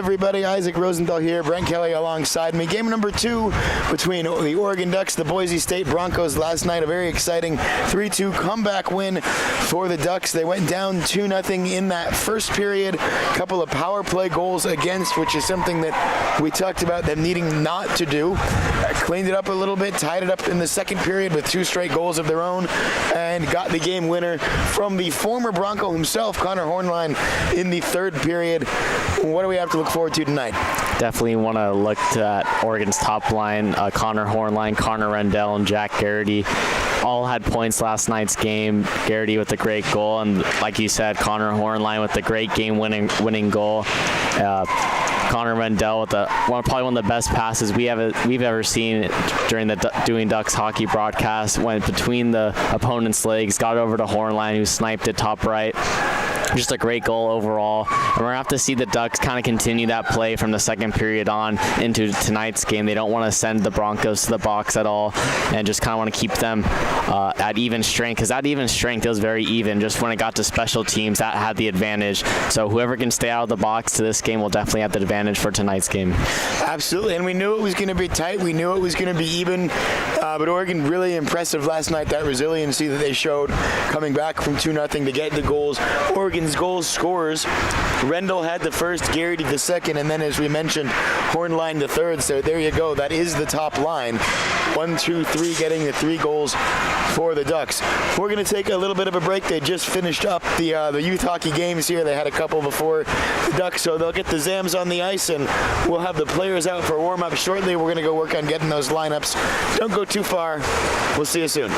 everybody? Isaac Rosenthal here, Brent Kelly alongside me. Game number 2 between the Oregon Ducks, the Boise State Broncos last night. A very exciting 3-2 comeback win for the Ducks. They went down 2-0 in that first period. A couple of power play goals against, which is something that we talked about them needing not to do. Cleaned it up a little bit, tied it up in the second period with 2 straight goals of their own, and got the game winner from the former Bronco himself, Connor Hornline, in the third period. What do we have to look forward to tonight? Definitely want to look at Oregon's top line. Connor Hornline, Connor Rendell, and Jack Garrity all had points last night's game. Garrity with a great goal, and like you said, Connor Hornline with a great game-winning goal. Connor Rendell with probably one of the best passes we've ever seen during the Doing Ducks hockey broadcast. Went between the opponent's legs, got over to Hornline, who sniped it top right. Just a great goal overall. And we're going to have to see the Ducks kind of continue that play from the second period on into tonight's game. They don't want to send the Broncos to the box at all and just kind of want to keep them at even strength, because that even strength, it was very even. Just when it got to special teams, that had the advantage. So whoever can stay out of the box to this game will definitely have the advantage for tonight's game. Absolutely, and we knew it was going to be tight. We knew it was going to be even. But Oregon really impressive last night, that resiliency that they showed coming back from 2-0 to get the goals. Oregon's goal scorers, Rendell had the first, Garrity the second, and then as we mentioned, Hornline the third. So there you go. That is the top line. 1, 2, 3 getting the 3 goals for the Ducks. We're going to take a little bit of a break. They just finished up the youth hockey games here. They had a couple before the Ducks, so they'll get the Zams on the ice, and we'll have the players out for warm-up shortly. We're going to go work on getting those lineups. Don't go too far. We'll see you soon.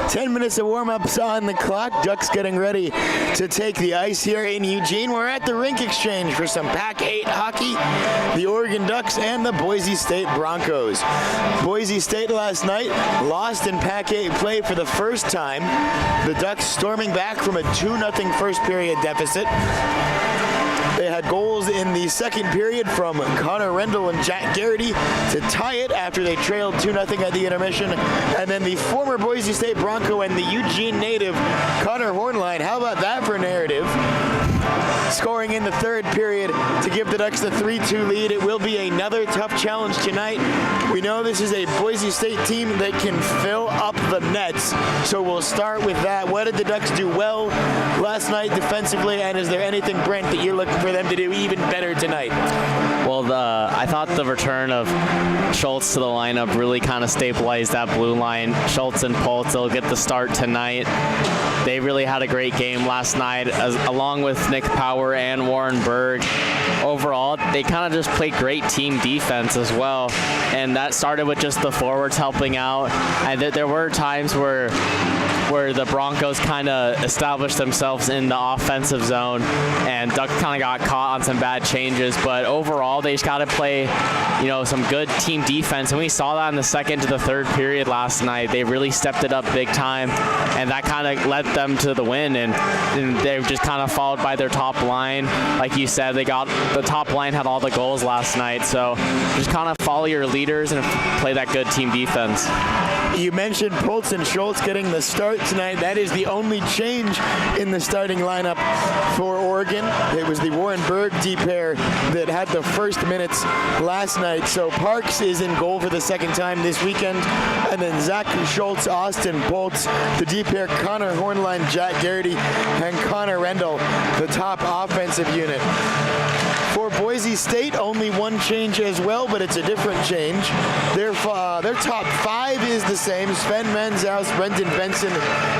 10 minutes of warm-ups on the clock. Ducks getting ready to take the ice here in Eugene. We're at the rink exchange for some Pac-8 hockey. The Oregon Ducks and the Boise State Broncos. Boise State last night lost in Pac-8 play for the first time. The Ducks storming back from a 2-0 first period deficit. They had goals in the second period from Connor Rendell and Jack Garrity to tie it after they trailed 2-0 at the intermission. And then the former Boise State Bronco and the Eugene native Connor Hornline. How about that for narrative? Scoring in the third period to give the Ducks the 3-2 lead. It will be another tough challenge tonight. We know this is a Boise State team that can fill up the nets, so we'll start with that. What did the Ducks do well last night defensively, and is there anything, Brent, that you're looking for them to do even better tonight? Well, I thought the return of Schultz to the lineup really kind of stabilized that blue line. Schultz and Pultz will get the start tonight. They really had a great game last night, along with Nick Power and Warren Berg. Overall, they kind of just played great team defense as well, and that started with just the forwards helping out. And there were times where the Broncos kind of established themselves in the offensive zone, and Ducks kind of got caught on some bad changes. But overall, they just got to play, some good team defense, and we saw that in the second to the third period last night. They really stepped it up big time, and that kind of led them to the win. And they just kind of followed by their top line, like you said. The top line had all the goals last night, so just kind of follow your leaders and play that good team defense. You mentioned Pultz and Schultz getting the start tonight. That is the only change in the starting lineup for Oregon. It was the Warren Berg D pair that had the first minutes last night. So Parks is in goal for the second time this weekend. And then Zach Schultz, Austin Pultz, the D pair Connor Hornline, Jack Garrity, and Connor Rendell, the top offensive unit. For Boise State, only one change as well, but it's a different change. Their top five is the same. Sven Manzaus, Brendan Benson,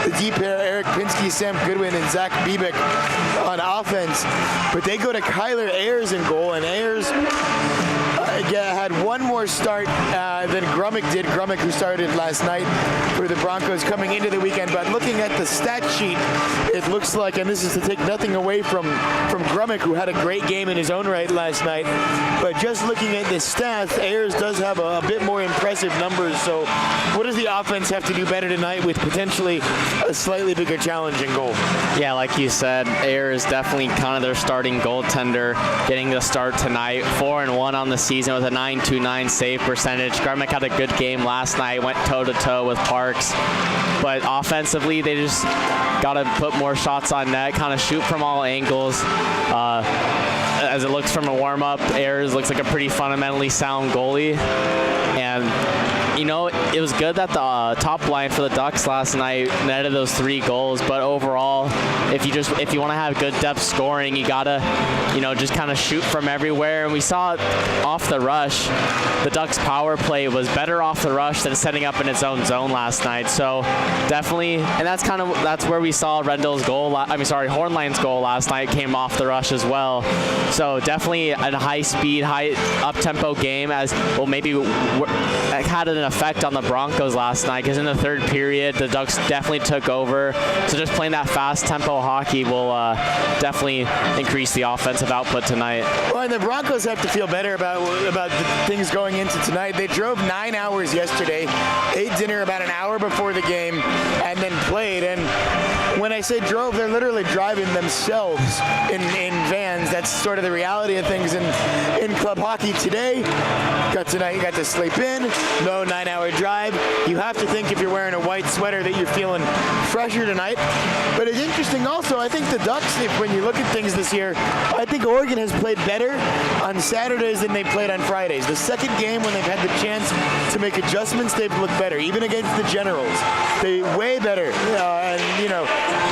the D pair, Eric Pinsky, Sam Goodwin, and Zach Biebeck on offense. But they go to Kyler Ayers in goal, and Ayers had one more start than Grummick did. Grummick, who started last night for the Broncos coming into the weekend. But looking at the stat sheet, it looks like, and this is to take nothing away from Grummick, who had a great game in his own right last night. But just looking at the stats, Ayers does have a bit more impressive numbers. So what does the offense have to do better tonight with potentially a slightly bigger challenge in goal? Yeah, like you said, Ayers definitely kind of their starting goaltender, getting the start tonight. 4-1 on the season with a .929 save percentage. Grummick had a good game last night, went toe-to-toe with Parks. But offensively, they just got to put more shots on net, kind of shoot from all angles. as it looks from a warm-up. Ayers looks like a pretty fundamentally sound goalie. And, you know, it was good that the top line for the Ducks last night netted those 3 goals. But overall, if you want to have good depth scoring, you gotta, you know, just kind of shoot from everywhere. And we saw it off the rush. The Ducks' power play was better off the rush than setting up in its own zone last night. So definitely, and that's where we saw Rendell's goal. Hornline's goal last night came off the rush as well. So definitely a high-speed, high up-tempo game, as well. Maybe it had an effect on the Broncos last night, because in the third period the Ducks definitely took over. So just playing that fast-tempo hockey will definitely increase the offensive output tonight. Well, and the Broncos have to feel better about the things going into tonight. They drove 9 hours yesterday, ate dinner about an hour before the game, and then played. And when I say drove, they're literally driving themselves in vans. That's sort of the reality of things in club hockey today. You got to sleep in, no 9-hour drive. You have to think, if you're wearing a white sweater, that you're feeling fresher tonight. But it's interesting also, I think the Ducks, when you look at things this year, I think Oregon has played better on Saturdays than they played on Fridays. The second game, when they've had the chance to make adjustments, they've looked better. Even against the Generals, they way better. And, you know,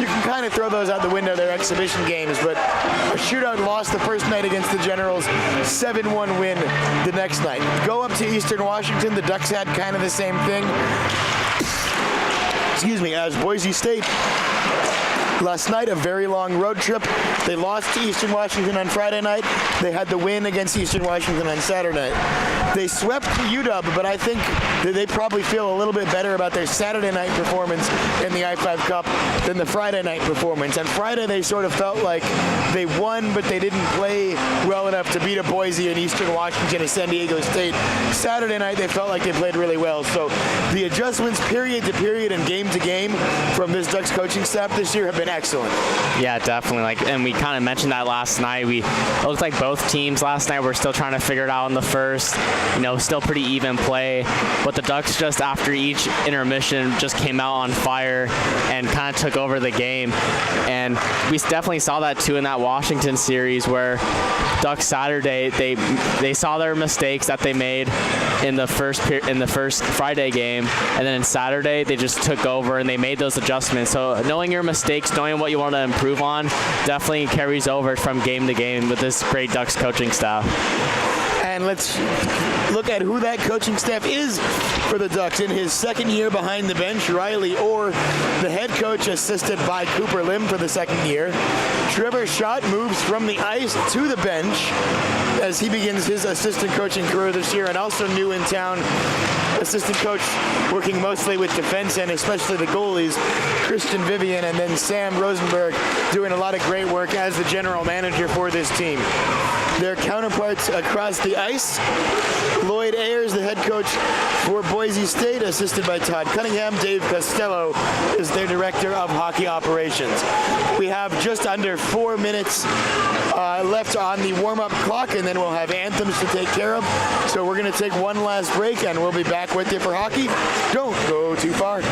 you can kind of throw those out the window, their exhibition games, but a shootout loss the first night against the Generals, 7-1 win the next night. Go up to Eastern Washington, the Ducks had kind of the same thing. Excuse me, as Boise State. Last night, a very long road trip. They lost to Eastern Washington on Friday night. They had the win against Eastern Washington on Saturday night. They swept UW, but I think that they probably feel a little bit better about their Saturday night performance in the I-5 Cup than the Friday night performance. On Friday, they sort of felt like they won, but they didn't play well enough to beat a Boise and Eastern Washington and San Diego State. Saturday night, they felt like they played really well. So the adjustments period to period and game to game from this Ducks coaching staff this year have been excellent. Yeah, definitely. And we kind of mentioned that last night. It looked like both teams last night were still trying to figure it out in the first. You know, still pretty even play. But the Ducks, just after each intermission, just came out on fire and kind of took over the game. And we definitely saw that too in that Washington series, where Ducks Saturday, they saw their mistakes that they made in the first Friday game, and then in Saturday they just took over and they made those adjustments. So knowing your mistakes, knowing what you want to improve on, definitely carries over from game to game with this great Ducks coaching staff. And let's look at who that coaching staff is for the Ducks. In his second year behind the bench, Riley Orr, the head coach, assisted by Cooper Lim for the second year. Trevor Schott moves from the ice to the bench as he begins his assistant coaching career this year, and also new in town, assistant coach working mostly with defense and especially the goalies, Christian Vivian, and then Sam Rosenberg doing a lot of great work as the general manager for this team. Their counterparts across the ice, Lloyd Ayers, the head coach for Boise State, assisted by Todd Cunningham. Dave Costello is their director of hockey operations. We have just under 4 minutes left on the warm-up clock, and then we'll have anthems to take care of. So we're going to take one last break, and we'll be back with you for hockey. Don't go too far.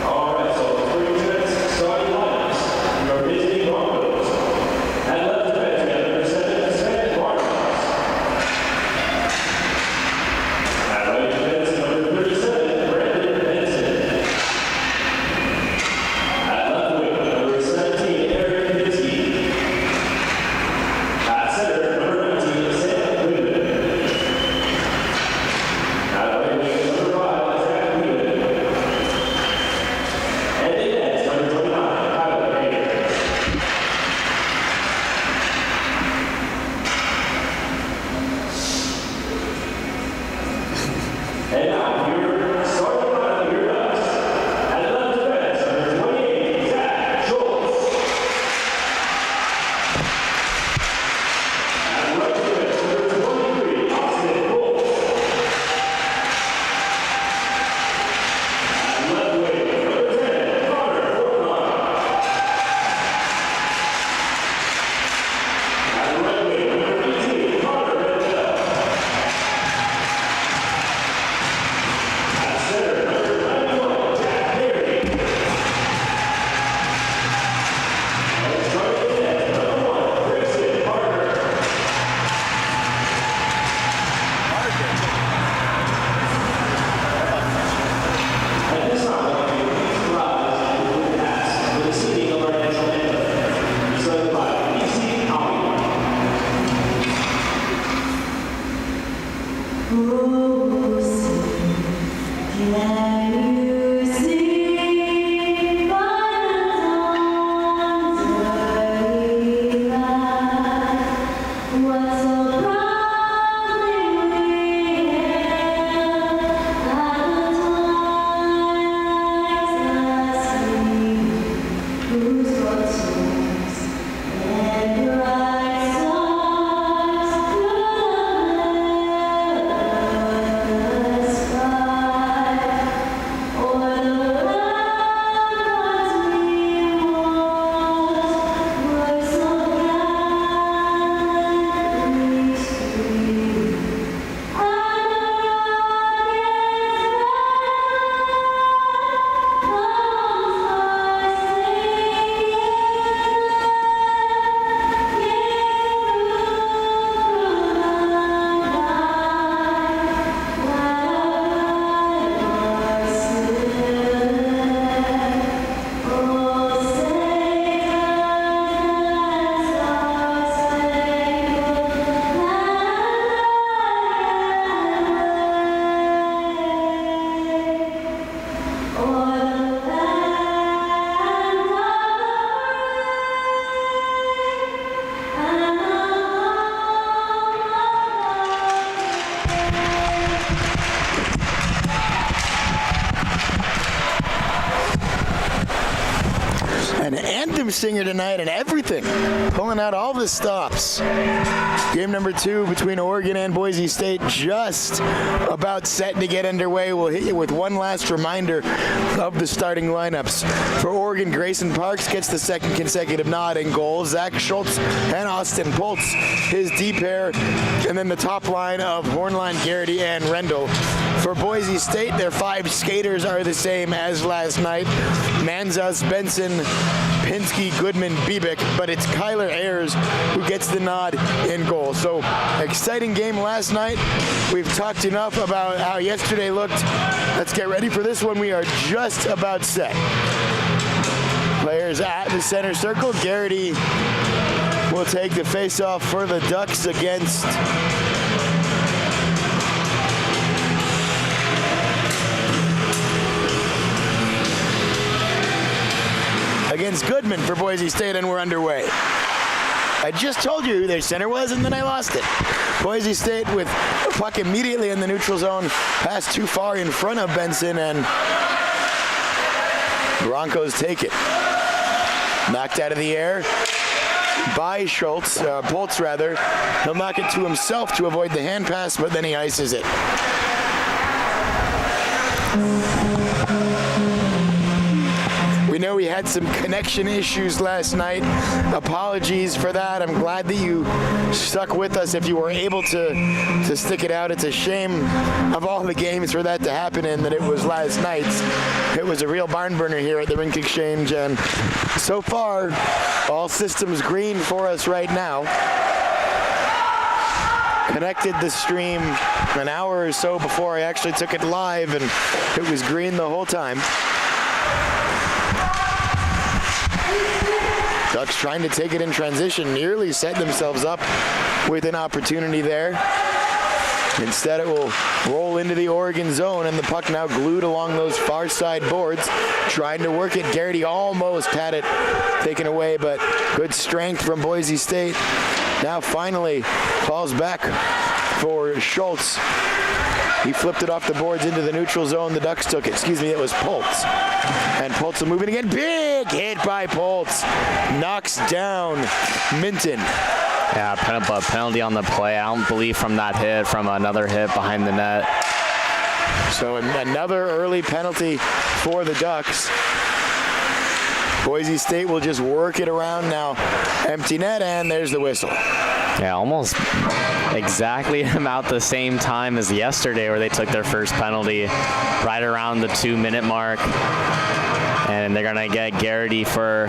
All right, so 3 minutes, starting lineups. Your visiting Warmups. At left defense, we have number 7, Warmups. At right defense, number 37, Brandon Benson. At left wing, number 17, Eric Kaminsky. At center, number 19, Sam Goodman. At right wing, number 5, Zach Wheelan. And in net, number 29, Tyler Baker. And now, your starting lineup, your Ducks. At left defense, number 28, Zach Schultz. At right defense, number 23, Austin Wolf. At left wing, number 10, Connor Fortline. At right wing, number 18, Connor Rendell. At center, number 91, Jack Perry. And starting in net, number 1, Grayson Parker. At this time, I'd like you to please rise and move the hats for the singing of our national anthem, recited by B.C. Howie. Oh, sing, can you see by the dawn's early light what so proudly we hailed at the twilight's last gleam, whose broad swords and bright stars through the sky, o'er the ramparts we watched, were so gallantly streamed, and the An anthem singer tonight and everything, pulling out all the stops. Game number 2 between Oregon and Boise State just about set to get underway. We'll hit you with one last reminder of the starting lineups. For Oregon, Grayson Parks gets the second consecutive nod in goal. Zach Schultz and Austin Poltz, his D pair, and then the top line of Hornline, Garrity, and Rendell. For Boise State, their 5 skaters are the same as last night. Manzas, Benson, Pinsky, Goodman, Biebick, but it's Kyler Ayers who gets the nod in goal. So, exciting game last night. We've talked enough about how yesterday looked. Let's get ready for this one. We are just about set. Players at the center circle. Garrity will take the face-off for the Ducks against Goodman for Boise State, and we're underway. I just told you who their center was, and then I lost it. Boise State with the puck immediately in the neutral zone, pass too far in front of Benson, and Broncos take it. Knocked out of the air by Schultz, Poltz rather. He'll knock it to himself to avoid the hand pass, but then he ices it. We know we had some connection issues last night. Apologies for that. I'm glad that you stuck with us if you were able to stick it out. It's a shame of all the games for that to happen in that it was last night's. It was a real barn burner here at the Rink Exchange, and so far, all systems green for us right now. Connected the stream an hour or so before I actually took it live, and it was green the whole time. Ducks trying to take it in transition, nearly set themselves up with an opportunity there. Instead, it will roll into the Oregon zone, and the puck now glued along those far side boards, trying to work it. Garrity almost had it taken away, but good strength from Boise State. Now finally falls back for Schultz. He flipped it off the boards into the neutral zone. The Ducks took it. Excuse me, it was Poltz. And Poltz will move it again. Big hit by Poltz. Knocks down Minton. Yeah, penalty on the play. I don't believe from that hit, from another hit behind the net. So another early penalty for the Ducks. Boise State will just work it around now. Empty net, and there's the whistle. Yeah, almost exactly about the same time as yesterday where they took their first penalty, right around the 2-minute mark. And they're going to get Garrity for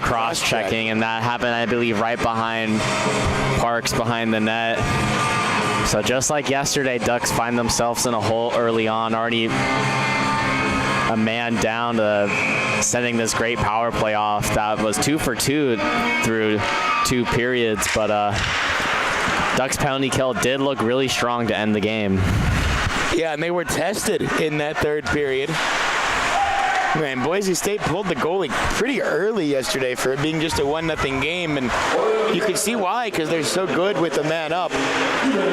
cross-checking, and that happened, I believe, right behind Parks, behind the net. So just like yesterday, Ducks find themselves in a hole early on, already a man down to sending this great power play off. That was 2 for 2 through 2 periods, but Ducks penalty kill did look really strong to end the game. Yeah, and they were tested in that third period. Man, Boise State pulled the goalie pretty early yesterday for it being just a 1-0 game, and you can see why, because they're so good with the man up.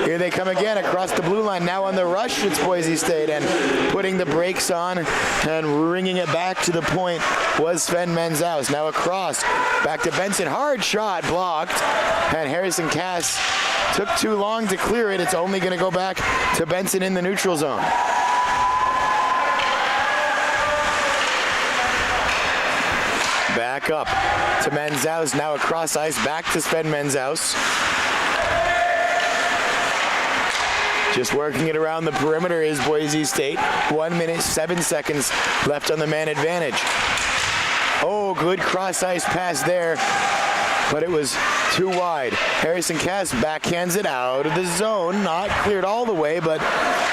Here they come again across the blue line. Now on the rush, it's Boise State, and putting the brakes on and ringing it back to the point was Sven Menzaus. Now across, back to Benson. Hard shot, blocked, and Harrison Cass took too long to clear it. It's only going to go back to Benson in the neutral zone. Back up to Menzaus, now across ice, back to Sven Menzaus. Just working it around the perimeter is Boise State. 1 minute, 7 seconds left on the man advantage. Oh, good cross ice pass there, but it was too wide. Harrison Cass backhands it out of the zone. Not cleared all the way, but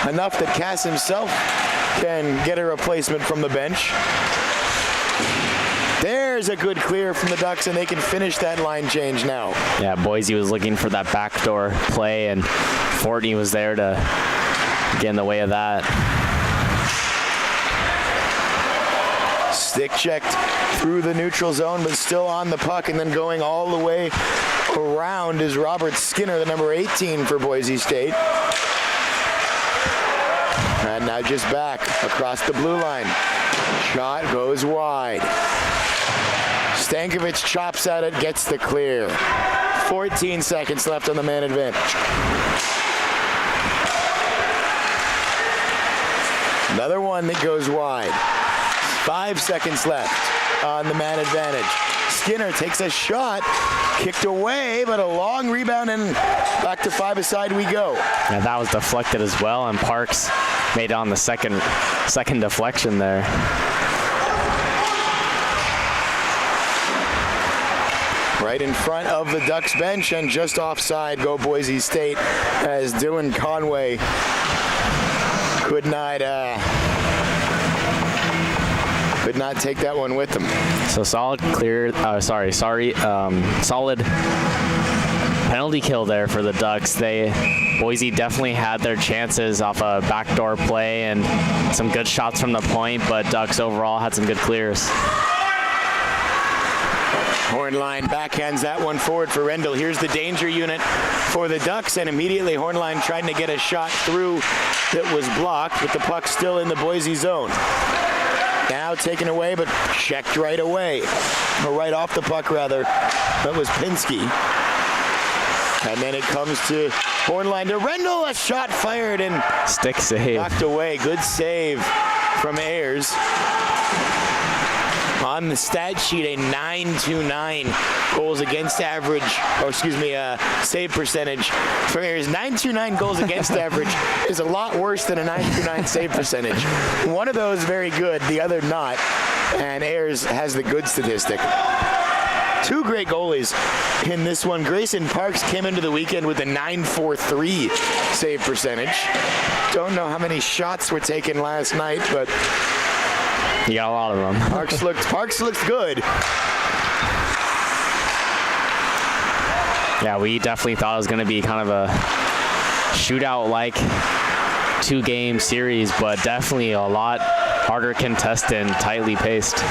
enough that Cass himself can get a replacement from the bench. There's a good clear from the Ducks, and they can finish that line change now. Yeah, Boise was looking for that backdoor play, and Fortney was there to get in the way of that. Stick checked through the neutral zone, but still on the puck, and then going all the way around is Robert Skinner, the number 18 for Boise State. And now just back across the blue line. Shot goes wide. Stankovic chops at it, gets the clear. 14 seconds left on the man advantage. Another one that goes wide. 5 seconds left on the man advantage. Skinner takes a shot, kicked away, but a long rebound, and back to 5-a-side we go. Yeah, that was deflected as well, and Parks made it on the second deflection there. Right in front of the Ducks bench, and just offside go Boise State, as Dylan Conway could not take that one with them. So solid penalty kill there for the Ducks. Boise definitely had their chances off a backdoor play and some good shots from the point, but Ducks overall had some good clears. Hornline backhands that one forward for Rendell. Here's the danger unit for the Ducks, and immediately Hornline trying to get a shot through that was blocked, but the puck still in the Boise zone. Now taken away, but checked right away. Or right off the puck, rather. That was Pinsky. And then it comes to Hornline to Rendell. A shot fired and stick save. Knocked away. Good save from Ayers. on the stat sheet a 929 goals against average, save percentage for Ayers. 929 goals against average is a lot worse than a 929 save percentage. One of those very good, the other not, and Ayers has the good statistic. Two great goalies in this one. Grayson Parks came into the weekend with a 943 save percentage. Don't know how many shots were taken last night, but you got a lot of them. Parks looked good. Yeah, we definitely thought it was going to be kind of a shootout-like two-game series, but definitely a lot harder contested and tightly paced.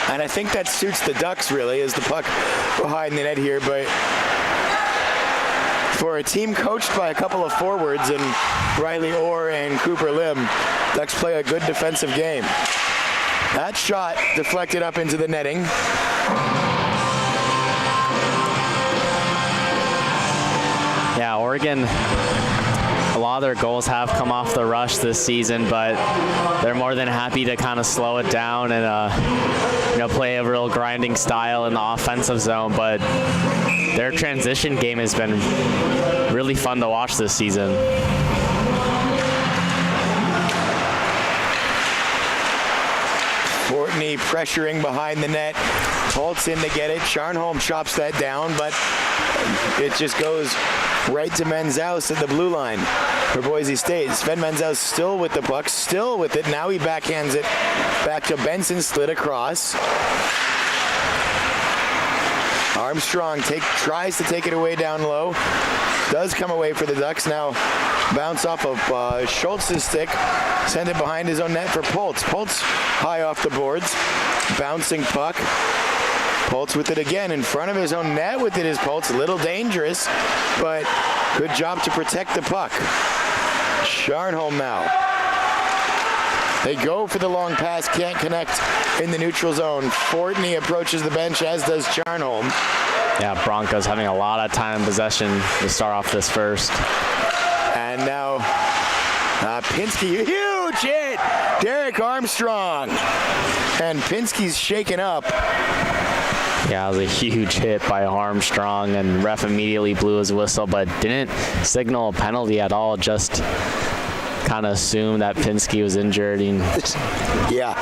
And I think that suits the Ducks, really, as the puck behind the net here. But for a team coached by a couple of forwards and Riley Orr and Cooper Lim, Ducks play a good defensive game. That shot deflected up into the netting. Yeah, Oregon, a lot of their goals have come off the rush this season, but they're more than happy to kind of slow it down and play a real grinding style in the offensive zone. But their transition game has been really fun to watch this season. Courtney pressuring behind the net. Holtz in to get it. Charnholm chops that down, but it just goes right to Menzaus at the blue line for Boise State. Sven Menzaus still with the puck, still with it. Now he backhands it back to Benson, slid across. Armstrong tries to take it away down low. Does come away for the Ducks. Now bounce off of Schultz's stick. Send it behind his own net for Poltz. Poltz high off the boards. Bouncing puck. Poltz with it again in front of his own net with it is Poltz. A little dangerous, but good job to protect the puck. Charnholm now. They go for the long pass, can't connect in the neutral zone. Fortney approaches the bench, as does Charnholm. Yeah, Broncos having a lot of time in possession to start off this first. And now Pinsky, huge hit! Derek Armstrong. And Pinsky's shaken up. Yeah, it was a huge hit by Armstrong, and ref immediately blew his whistle, but didn't signal a penalty at all, just kind of assumed that Pinsky was injured. Yeah,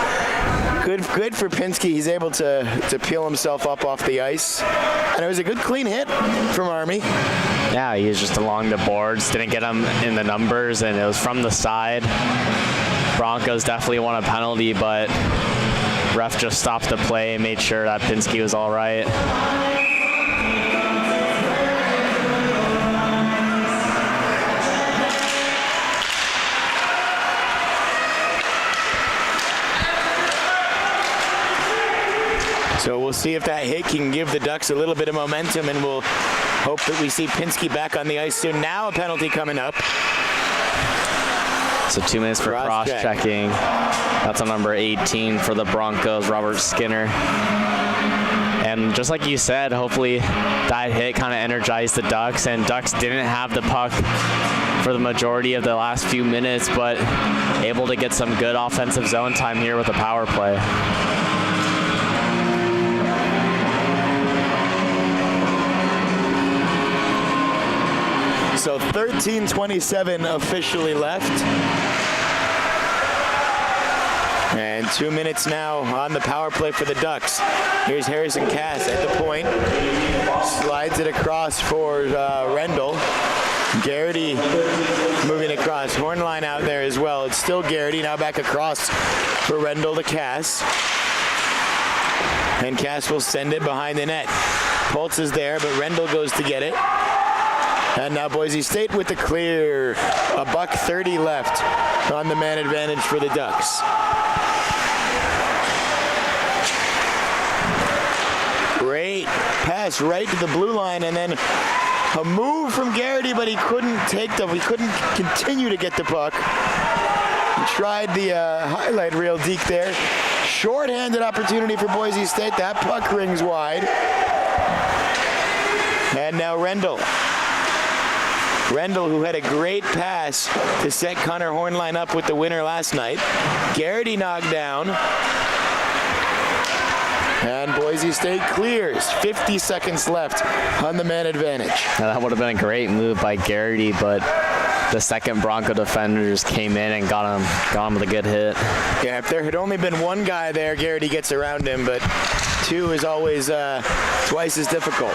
good for Pinsky. He's able to peel himself up off the ice. And it was a good clean hit from Army. Yeah, he was just along the boards, didn't get him in the numbers, and it was from the side. Broncos definitely won a penalty, but ref just stopped the play and made sure that Pinsky was all right. So we'll see if that hit can give the Ducks a little bit of momentum, and we'll hope that we see Pinsky back on the ice soon. Now a penalty coming up. So 2 minutes for cross-checking. That's on number 18 for the Broncos, Robert Skinner. And just like you said, hopefully that hit kind of energized the Ducks, and Ducks didn't have the puck for the majority of the last few minutes, but able to get some good offensive zone time here with a power play. So 13:27 officially left. And 2 minutes now on the power play for the Ducks. Here's Harrison Cass at the point. Slides it across for Rendell. Garrity moving across. Hornline out there as well. It's still Garrity. Now back across for Rendell to Cass. And Cass will send it behind the net. Poltz is there, but Rendell goes to get it. And now Boise State with the clear. $1:30 left on the man advantage for the Ducks. Great pass right to the blue line, and then a move from Garrity, but he couldn't continue to get the puck. He tried the highlight reel deke there. Short-handed opportunity for Boise State. That puck rings wide. And now Rendell. Rendell, who had a great pass to set Connor Hornline up with the winner last night. Garrity knocked down. And Boise State clears. 50 seconds left on the man advantage. Now, that would have been a great move by Garrity, but the second Bronco defender just came in and got him with a good hit. Yeah, if there had only been one guy there, Garrity gets around him, but two is always twice as difficult.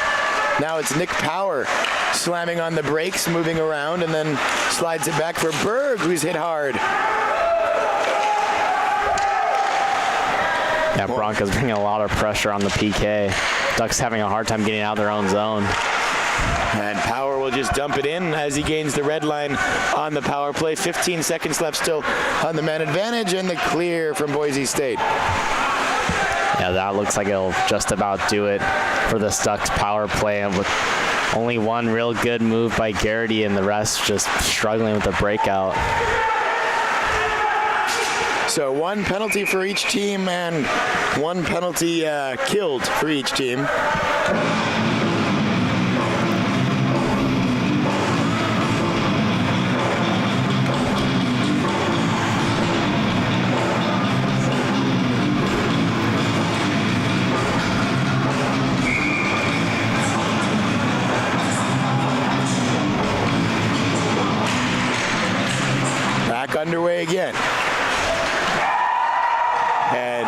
Now it's Nick Power slamming on the brakes, moving around, and then slides it back for Berg, who's hit hard. Yeah, Broncos bringing a lot of pressure on the PK. Ducks having a hard time getting out of their own zone. And Power will just dump it in as he gains the red line on the power play. 15 seconds left still on the man advantage, and the clear from Boise State. Yeah, that looks like it'll just about do it for the Ducks power play, and with only one real good move by Garrity and the rest just struggling with the breakout. So one penalty for each team and one penalty killed for each team. Underway again. And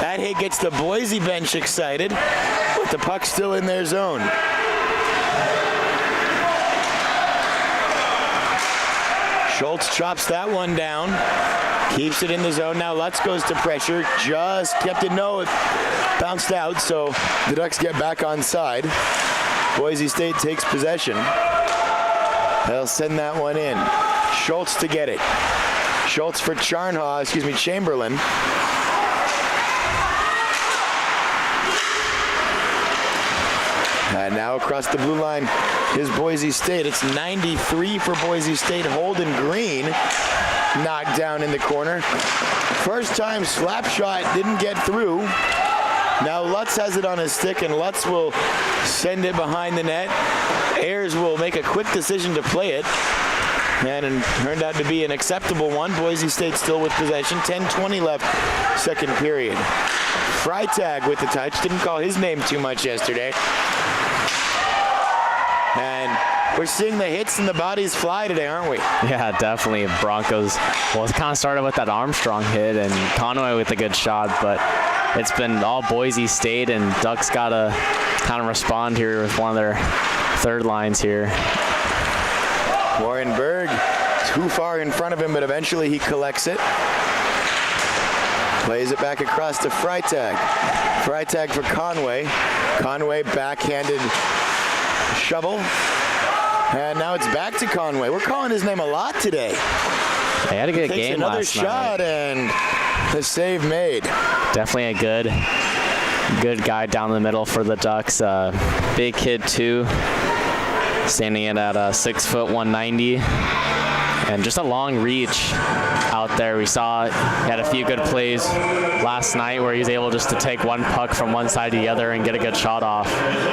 that hit gets the Boise bench excited, but the puck's still in their zone. Schultz chops that one down, keeps it in the zone. Now Lutz goes to pressure, just kept it, no, it bounced out, so the Ducks get back on side. Boise State takes possession. They'll send that one in. Schultz to get it. Schultz for Chamberlain. And now across the blue line is Boise State. It's 93 for Boise State. Holden Green knocked down in the corner. First time slap shot didn't get through. Now Lutz has it on his stick, and Lutz will send it behind the net. Ayers will make a quick decision to play it. And it turned out to be an acceptable one. Boise State still with possession. 10:20 left, second period. Freitag with the touch. Didn't call his name too much yesterday. And we're seeing the hits and the bodies fly today, aren't we? Yeah, definitely. Broncos, well, it kind of started with that Armstrong hit and Conway with a good shot, but it's been all Boise State, and Ducks got to kind of respond here with one of their third lines here. Warren Berg too far in front of him, but eventually he collects it. Plays it back across to Freitag. Freitag for Conway. Conway backhanded shovel. And now it's back to Conway. We're calling his name a lot today. They had a good game another last shot night. And the save made. Definitely a good guy down the middle for the Ducks. Big kid too. Standing in at 6 foot 190, and just a long reach out there. We saw he had a few good plays last night where he was able just to take one puck from one side to the other and get a good shot off.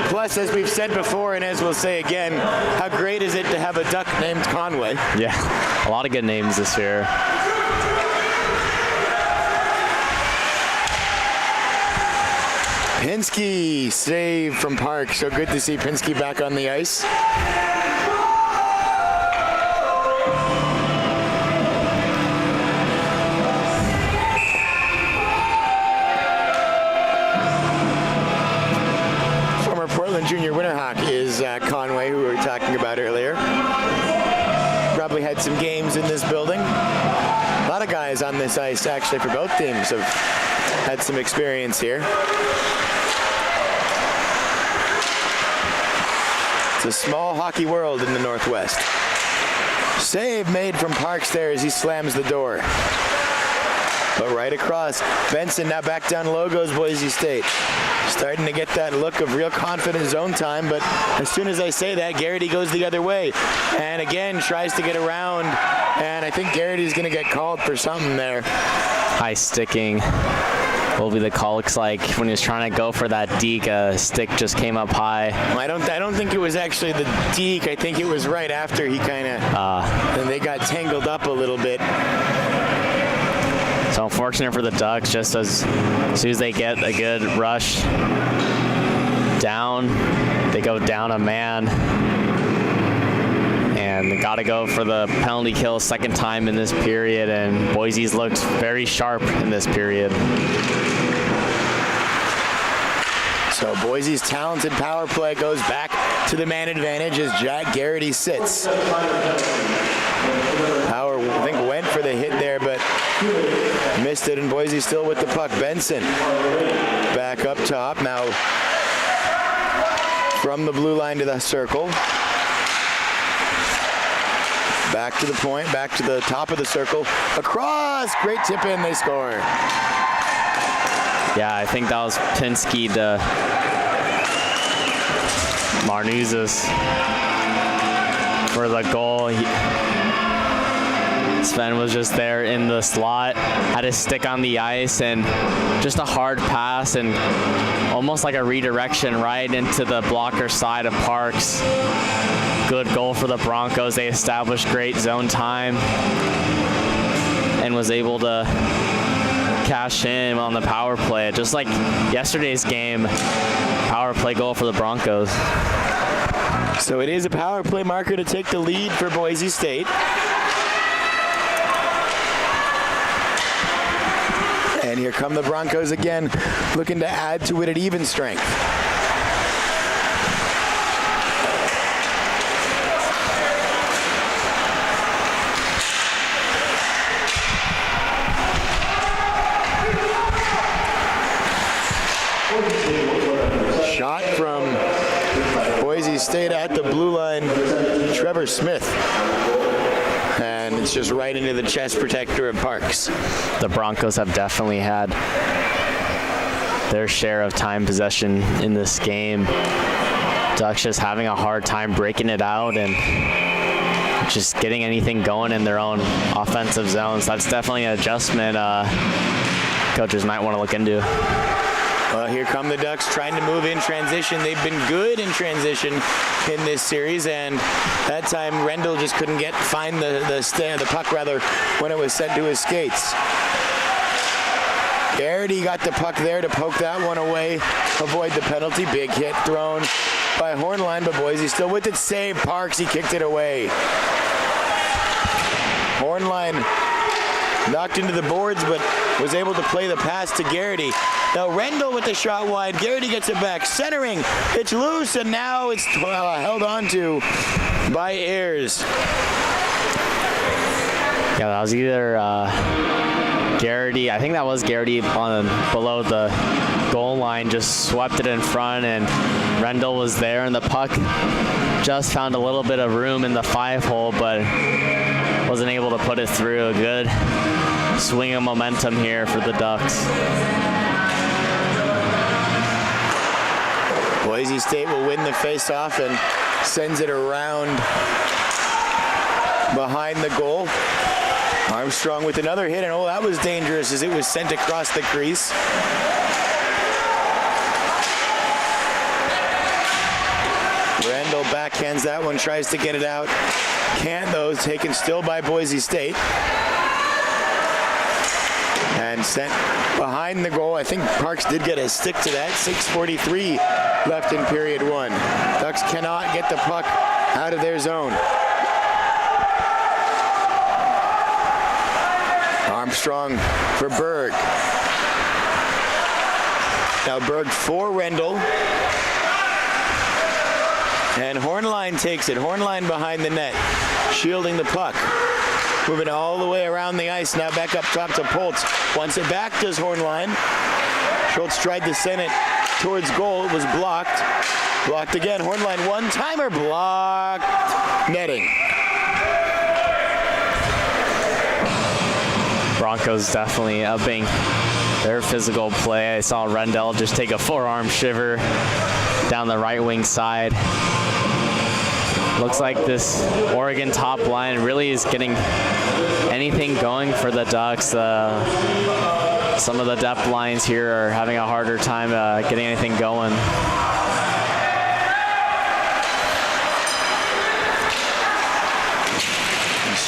Plus, as we've said before, and as we'll say again, how great is it to have a Duck named Conway? Yeah, a lot of good names this year. Pinsky save from Park. So good to see Pinsky back on the ice. Former Portland Junior Winterhawk is Conway, who we were talking about earlier. Probably had some games in this building. A lot of guys on this ice, actually, for both teams have had some experience here. It's a small hockey world in the Northwest. Save made from Parks there as he slams the door. But right across, Benson now back down low goes Boise State. Starting to get that look of real confident zone time, but as soon as I say that, Garrity goes the other way. And again, tries to get around, and I think Garrity's gonna get called for something there. High sticking will be the call. Looks like when he was trying to go for that deke, a stick just came up high. I don't think it was actually the deke. I think it was right after he kind of, and they got tangled up a little bit. So unfortunate for the Ducks, just as soon as they get a good rush down, they go down a man. And they got to go for the penalty kill second time in this period, and Boise's looked very sharp in this period. So Boise's talented power play goes back to the man advantage as Jack Garrity sits. Power, I think, went for the hit there, but missed it, and Boise still with the puck. Benson back up top now from the blue line to the circle. Back to the point, back to the top of the circle. Across, great tip in, they score. Yeah, I think that was Pinsky to Marnuzas for the goal. Sven was just there in the slot, had his stick on the ice, and just a hard pass and almost like a redirection right into the blocker side of Parks. Good goal for the Broncos. They established great zone time and was able to cash in on the power play. Just like yesterday's game, power play goal for the Broncos. So it is a power play marker to take the lead for Boise State. And here come the Broncos again, looking to add to it at even strength. Shot from Boise State at the blue line, Trevor Smith. And it's just right into the chest protector of Parks. The Broncos have definitely had their share of time possession in this game. Ducks just having a hard time breaking it out and just getting anything going in their own offensive zones. That's definitely an adjustment coaches might want to look into. Well, here come the Ducks trying to move in transition. They've been good in transition in this series, and that time Rendell just couldn't find the puck when it was sent to his skates. Garrity got the puck there to poke that one away, avoid the penalty. Big hit thrown by Hornline, but Boise still with it. Save Parks, he kicked it away. Hornline knocked into the boards, but was able to play the pass to Garrity. Now Rendell with the shot wide. Garrity gets it back. Centering. It's loose, and now it's held on to by Ayers. Yeah, that was either Garrity. I think that was Garrity below the goal line. Just swept it in front, and Rendell was there, and the puck just found a little bit of room in the 5-hole, but wasn't able to put it through. A good swing of momentum here for the Ducks. Boise State will win the face-off and sends it around behind the goal. Armstrong with another hit, and that was dangerous as it was sent across the crease. Rendell backhands that one, tries to get it out. Can't though, taken still by Boise State. And sent behind the goal. I think Parks did get a stick to that. 6:43 left in period one. Ducks cannot get the puck out of their zone. Armstrong for Berg. Now Berg for Rendell. And Hornline takes it. Hornline behind the net, shielding the puck. Moving all the way around the ice. Now back up top to Poltz. Wants it back, does Hornline. Schultz tried to send it towards goal. It was blocked. Blocked again. Hornline one-timer. Blocked. Netting. Broncos definitely upping their physical play. I saw Rendell just take a forearm shiver down the right wing side. Looks like this Oregon top line really is getting anything going for the Ducks. Some of the depth lines here are having a harder time getting anything going.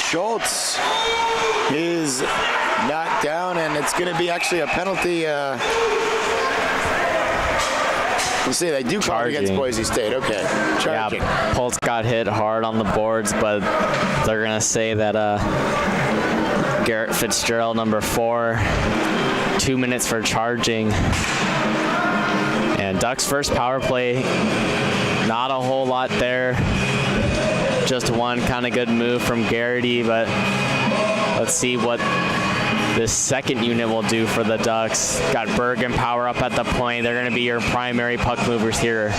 Schultz is knocked down, and it's going to be actually a penalty. You see, they do call it against Boise State. Okay, charging. Yeah, Pulse got hit hard on the boards, but they're going to say that Garrett Fitzgerald, number 4, 2 minutes for charging. And Ducks' first power play, not a whole lot there. Just one kind of good move from Garrity, but let's see what this second unit will do for the Ducks. Got Bergen power up at the point. They're going to be your primary puck movers here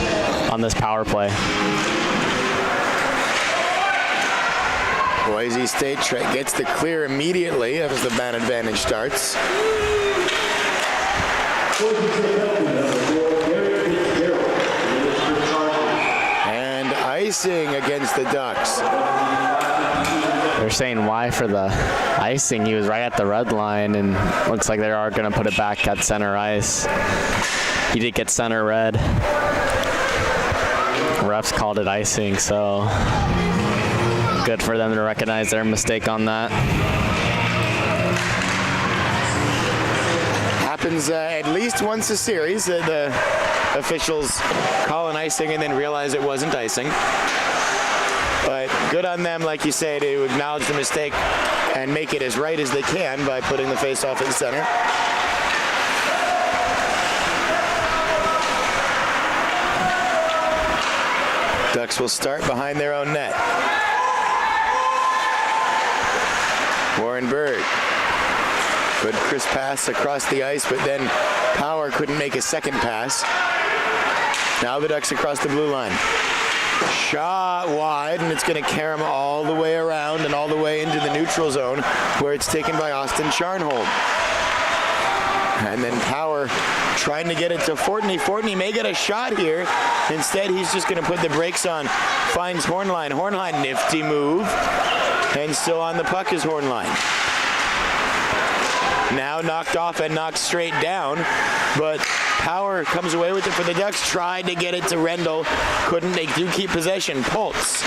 on this power play. Boise State gets the clear immediately as the man advantage starts. And icing against the Ducks. They're saying why for the icing. He was right at the red line, and looks like they are going to put it back at center ice. He did get center red. Refs called it icing, so good for them to recognize their mistake on that. Happens at least once a series that the officials call an icing and then realize it wasn't icing. But good on them, like you say, to acknowledge the mistake and make it as right as they can by putting the face-off in center. Ducks will start behind their own net. Warren Berg. Good crisp pass across the ice, but then Power couldn't make a second pass. Now the Ducks across the blue line. Shot wide, and it's going to carry him all the way around and all the way into the neutral zone, where it's taken by Austin Charnhold. And then Power trying to get it to Fortney. Fortney may get a shot here. Instead, he's just going to put the brakes on. Finds Hornline. Hornline, nifty move. And still on the puck is Hornline. Now knocked off and knocked straight down, but Power comes away with it for the Ducks. Tried to get it to Rendell. Couldn't. They do keep possession. Pultz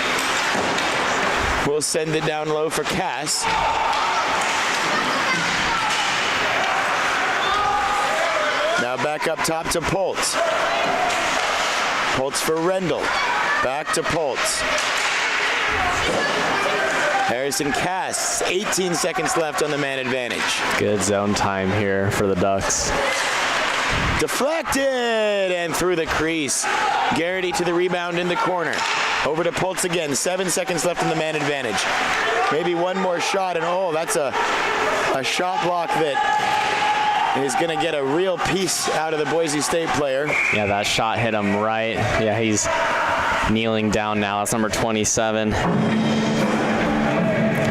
will send it down low for Cass. Now back up top to Pultz. Pultz for Rendell. Back to Pultz. Harrison Cass, 18 seconds left on the man advantage. Good zone time here for the Ducks. Deflected and through the crease. Garrity to the rebound in the corner. Over to Pultz again. 7 seconds left in the man advantage. Maybe one more shot, and oh, that's a shot block that is going to get a real piece out of the Boise State player. Yeah, that shot hit him right. Yeah, he's kneeling down now. That's number 27.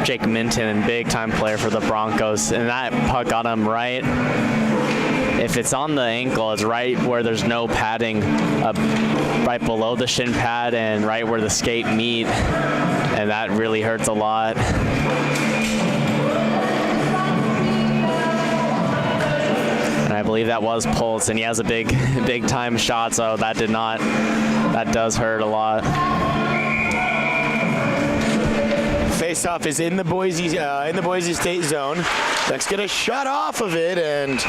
Jake Minton, big time player for the Broncos, and that puck got him right. If it's on the ankle, it's right where there's no padding, right below the shin pad and right where the skate meet, and that really hurts a lot. And I believe that was Pultz, and he has a big time shot, so that does hurt a lot. Faceoff is in the Boise State zone. Ducks get a shot off of it, and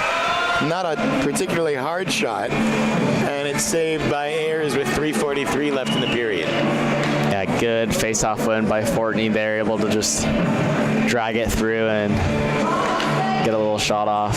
not a particularly hard shot. And it's saved by Ayers with 3:43 left in the period. Yeah, good faceoff win by Fortney there, able to just drag it through and get a little shot off.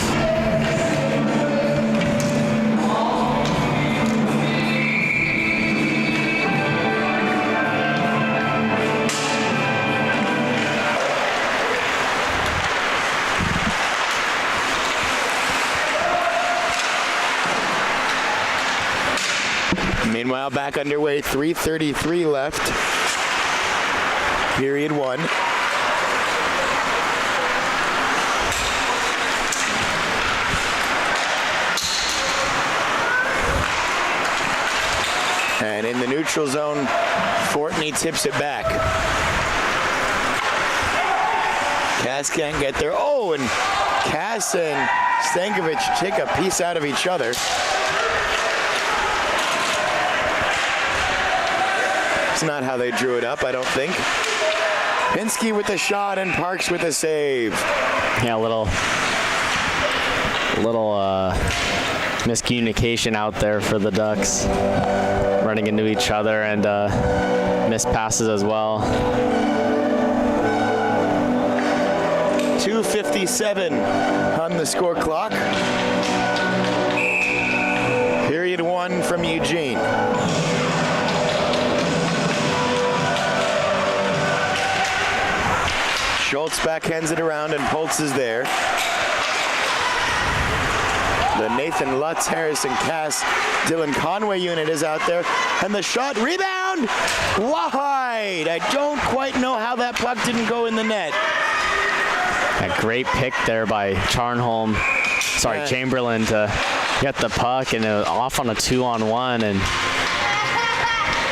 Meanwhile, back underway, 3:33 left. Period 1. And in the neutral zone, Fortney tips it back. Cass can't get there. Oh, and Cass and Stankovic take a piece out of each other. It's not how they drew it up, I don't think. Pinsky with the shot and Parks with the save. Yeah, a little miscommunication out there for the Ducks, running into each other and missed passes as well. 2:57 on the score clock. Period 1 from Eugene. Schultz backhands it around and Pultz is there. The Nathan Lutz, Harrison Cass, Dylan Conway unit is out there. And the shot, rebound, wide. I don't quite know how that puck didn't go in the net. A great pick there by Chamberlain to get the puck and off on a 2-on-1, and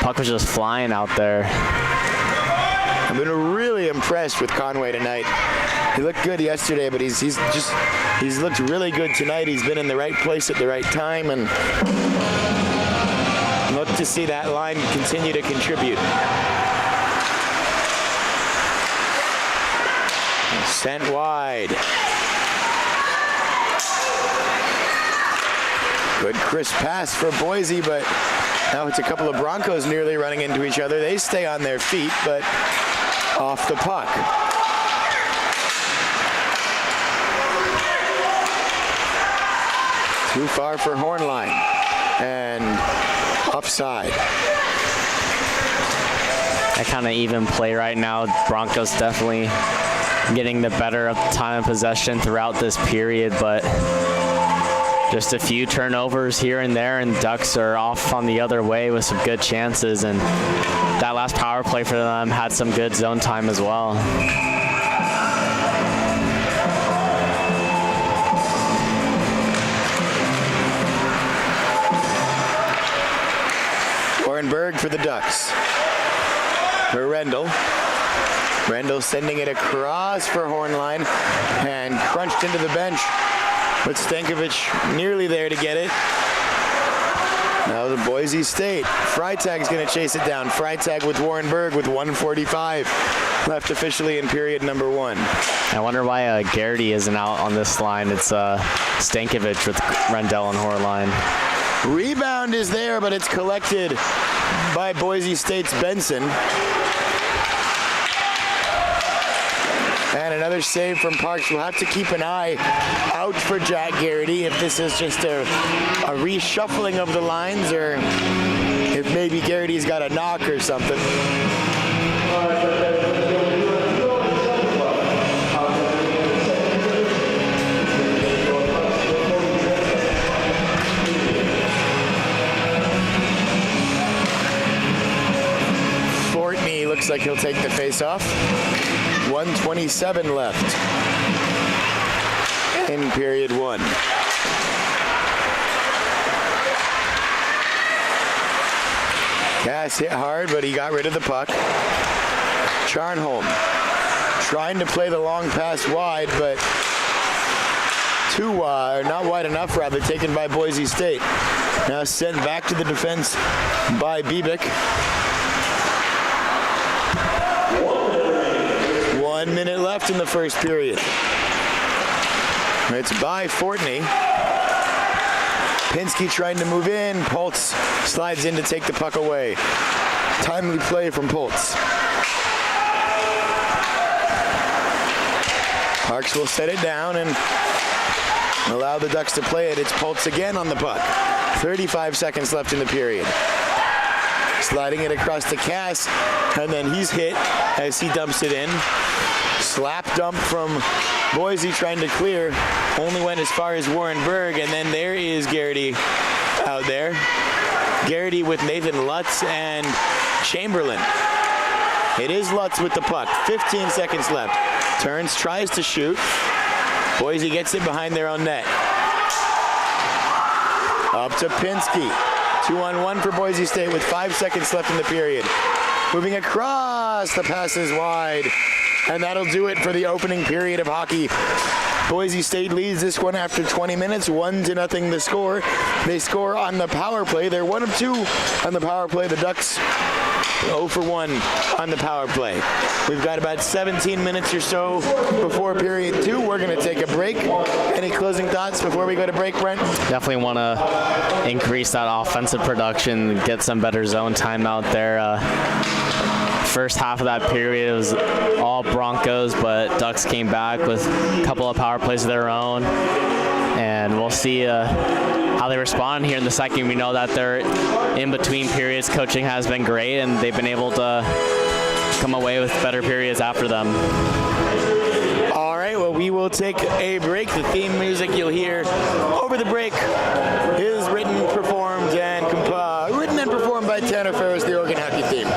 puck was just flying out there. I've been really impressed with Conway tonight. He looked good yesterday, but he's looked really good tonight. He's been in the right place at the right time, and look to see that line continue to contribute. Sent wide. Good crisp pass for Boise, but now it's a couple of Broncos nearly running into each other. They stay on their feet, but off the puck. Too far for Hornline, and offside. That kind of even play right now. Broncos definitely getting the better of time of possession throughout this period, but just a few turnovers here and there, and Ducks are off on the other way with some good chances, and that last power play for them had some good zone time as well. Orenberg for the Ducks. For Rendell. Rendell sending it across for Hornline and crunched into the bench. But Stankovic nearly there to get it. Now the Boise State. Freitag's going to chase it down. Freitag with Warrenberg with 1:45 left officially in period number 1. I wonder why Garrity isn't out on this line. It's Stankovic with Rendell and Hornline. Rebound is there, but it's collected by Boise State's Benson. And another save from Parks. We'll have to keep an eye out for Jack Garrity if this is just a reshuffling of the lines, or if maybe Garrity's got a knock or something. Fortney looks like he'll take the face-off. 1:27 left in period 1. Cass hit hard, but he got rid of the puck. Charnholm trying to play the long pass wide, but too wide, not wide enough rather, taken by Boise State. Now sent back to the defense by Biebick. 1 minute left in the first period. It's by Fortney. Pinsky trying to move in. Pultz slides in to take the puck away. Timely play from Pultz. Parks will set it down and allow the Ducks to play it. It's Pultz again on the puck. 35 seconds left in the period. Sliding it across to Cass, and then he's hit as he dumps it in. Slap dump from Boise trying to clear. Only went as far as Warrenberg, and then there is Garrity out there. Garrity with Nathan Lutz and Chamberlain. It is Lutz with the puck. 15 seconds left. Turns, tries to shoot. Boise gets it behind their own net. Up to Pinsky. 2-on-1 for Boise State with 5 seconds left in the period. Moving across, the pass is wide. And that'll do it for the opening period of hockey. Boise State leads this one after 20 minutes, 1-0 the score. They score on the power play. They're 1 of 2 on the power play. The Ducks 0 for 1 on the power play. We've got about 17 minutes or so before period 2. We're going to take a break. Any closing thoughts before we go to break, Brent? Definitely want to increase that offensive production, get some better zone time out there. First half of that period it was all Broncos, but Ducks came back with a couple of power plays of their own, and we'll see how they respond here in the second. We know that they're in between periods. Coaching has been great, and they've been able to come away with better periods after them. All right, well, we will take a break. The theme music you'll hear over the break is written and performed by Tanner Ferris, the Oregon hockey team.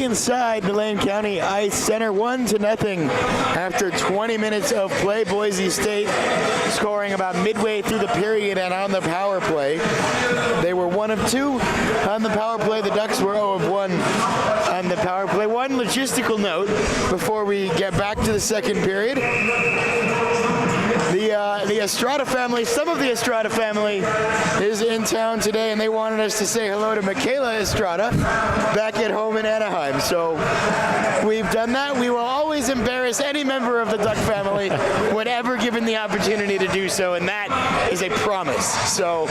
inside the Lane County Ice Center, 1-0 after 20 minutes of play. Boise State scoring about midway through the period and on the power play. They were 1 of 2 on the power play. The Ducks were 0 of 1 on the power play. One logistical note before we get back to the second period. The Estrada family, some of the Estrada family is in town today, and they wanted us to say hello to Michaela Estrada back at home in Anaheim. So we've done that. We will always embarrass any member of the Duck family whenever given the opportunity to do so, and that is a promise. So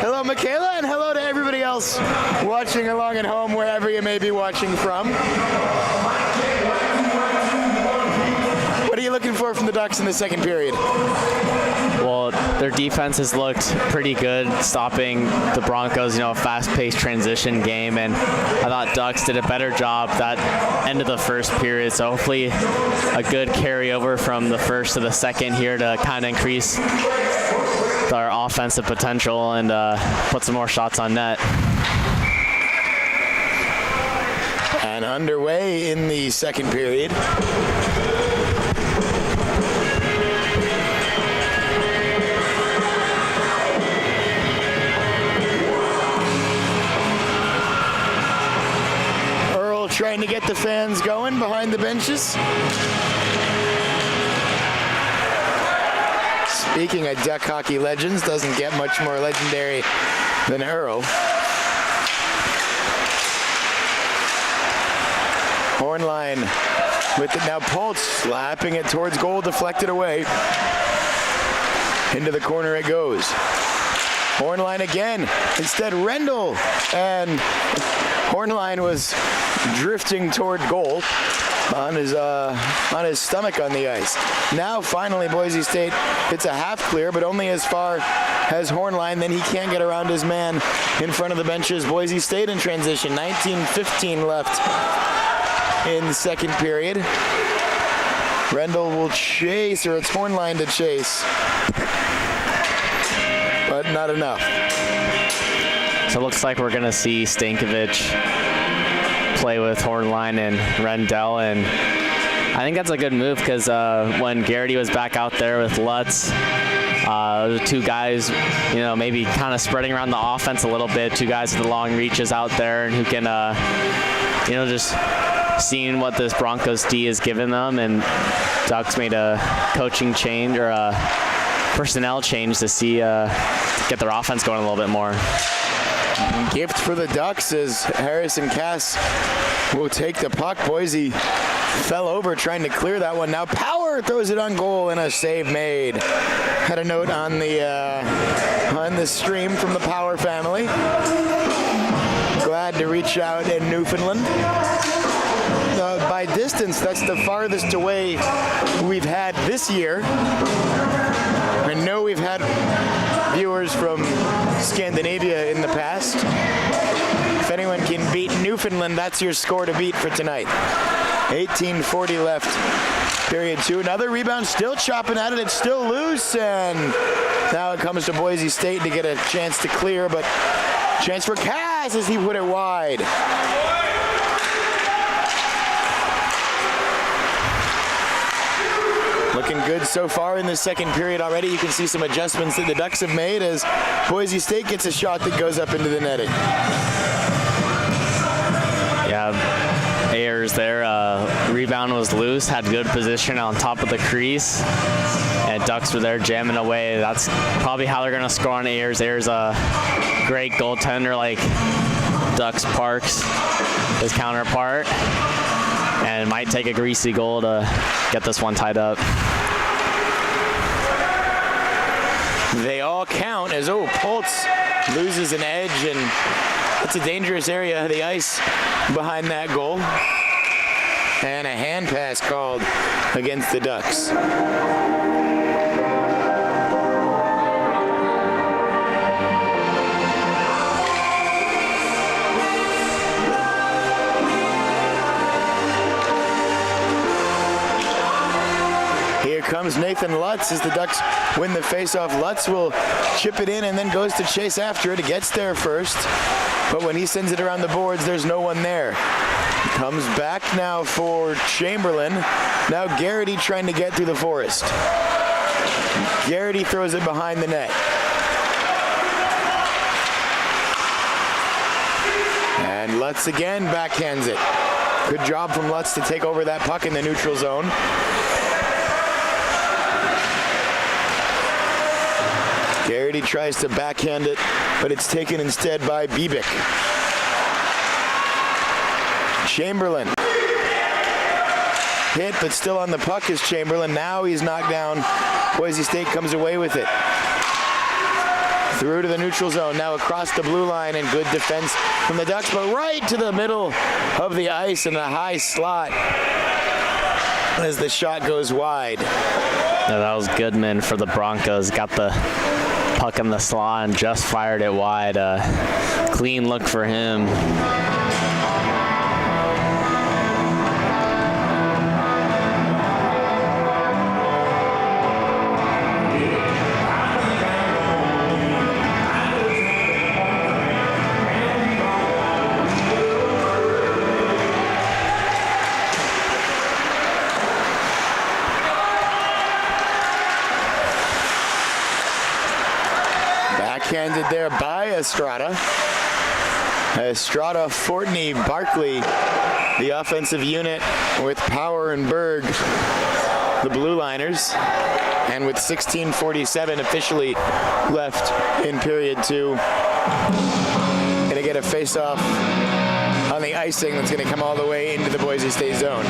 hello, Michaela, and hello to everybody else watching along at home, wherever you may be watching from. What are you looking for from the Ducks in the second period? Well, their defense has looked pretty good, stopping the Broncos, a fast-paced transition game, and I thought Ducks did a better job that end of the first period, so hopefully a good carryover from the first to the second here to kind of increase our offensive potential and put some more shots on net. And underway in the second period. trying to get the fans going behind the benches. Speaking of Duck hockey legends, doesn't get much more legendary than Earl. Hornline with it now. Pulse slapping it towards goal, deflected away. Into the corner it goes. Hornline again. Instead, Rendell. And Hornline was drifting toward goal on his stomach on the ice. Now, finally, Boise State hits a half clear, but only as far as Hornline. Then he can't get around his man in front of the benches. Boise State in transition. 19:15 left in the second period. Rendell will chase, or it's Hornline to chase, but not enough. So it looks like we're going to see Stankovic play with Hornline and Rendell, and I think that's a good move because when Garrity was back out there with Lutz, the two guys, maybe kind of spreading around the offense a little bit, two guys with the long reaches out there and who can, just seeing what this Broncos D has given them, and Ducks made a coaching change or a personnel change to see get their offense going a little bit more. Gift for the Ducks as Harris and Cass will take the puck. Boise fell over trying to clear that one. Now Power throws it on goal and a save made. Had a note on the stream from the Power family. Glad to reach out in Newfoundland. By distance, that's the farthest away we've had this year. I know we've had viewers from Scandinavia in the past. If anyone can beat Newfoundland, that's your score to beat for tonight. 18:40 left, period 2. Another rebound, still chopping at it. It's still loose, and now it comes to Boise State to get a chance to clear, but chance for Cass as he put it wide. Looking good so far in the second period already. You can see some adjustments that the Ducks have made as Boise State gets a shot that goes up into the netting. Yeah, Ayers there. Rebound was loose, had good position on top of the crease, and Ducks were there jamming away. That's probably how they're going to score on Ayers. Ayers a great goaltender like Ducks Parks, his counterpart, and might take a greasy goal to get this one tied up. They all count as, Pultz loses an edge, and it's a dangerous area of the ice behind that goal. And a hand pass called against the Ducks. Comes Nathan Lutz as the Ducks win the faceoff. Lutz will chip it in and then goes to chase after it. He gets there first, but when he sends it around the boards, there's no one there. Comes back now for Chamberlain. Now Garrity trying to get through the forest. Garrity throws it behind the net. And Lutz again backhands it. Good job from Lutz to take over that puck in the neutral zone. Garrity tries to backhand it, but it's taken instead by Biebick. Chamberlain. Hit, but still on the puck is Chamberlain. Now he's knocked down. Boise State comes away with it. Through to the neutral zone, now across the blue line, and good defense from the Ducks, but right to the middle of the ice in the high slot as the shot goes wide. Yeah, that was Goodman for the Broncos. Got the puck in the slot and just fired it wide. Clean look for him. Backhanded there by Estrada. Estrada, Fortney, Barkley, the offensive unit with Power and Berg, the blue liners. And with 16:47 officially left in period 2, gonna get a face-off on the icing that's gonna come all the way into the Boise State zone.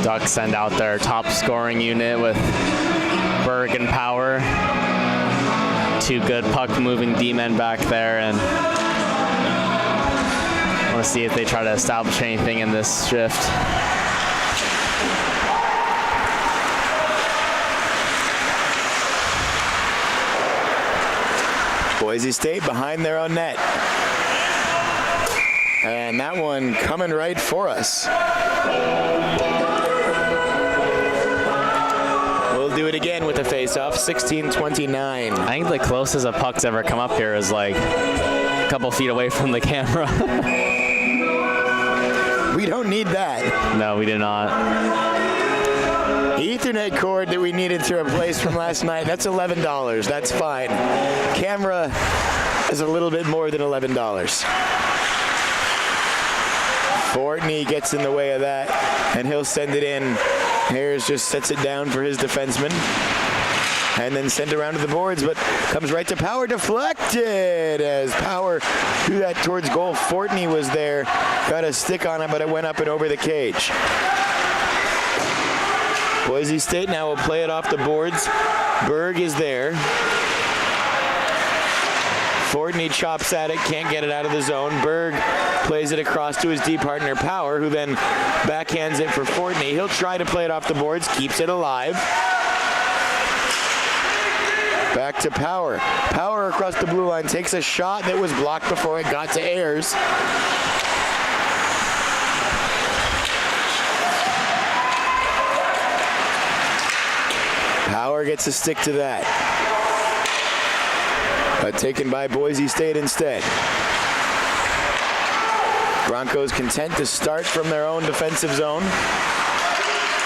Ducks send out their top scoring unit with Berg and Power. 2 good puck-moving D-men back there, and I want to see if they try to establish anything in this shift. Boise State behind their own net. And that one coming right for us. We'll do it again with a face-off, 16:29. I think the closest a puck's ever come up here is like a couple feet away from the camera. We don't need that. No, we do not. Ethernet cord that we needed to replace from last night, that's $11. That's fine. Camera is a little bit more than $11. Fortney gets in the way of that, and he'll send it in. Harris just sets it down for his defenseman, and then sent around to the boards, but comes right to Power, deflected as Power threw that towards goal. Fortney was there, got a stick on it, but it went up and over the cage. Boise State now will play it off the boards. Berg is there. Fortney chops at it, can't get it out of the zone. Berg plays it across to his D partner Power, who then backhands it for Fortney. He'll try to play it off the boards, keeps it alive. Back to Power. Power across the blue line takes a shot that was blocked before it got to Ayers. Power gets a stick to that. But taken by Boise State instead. Broncos content to start from their own defensive zone.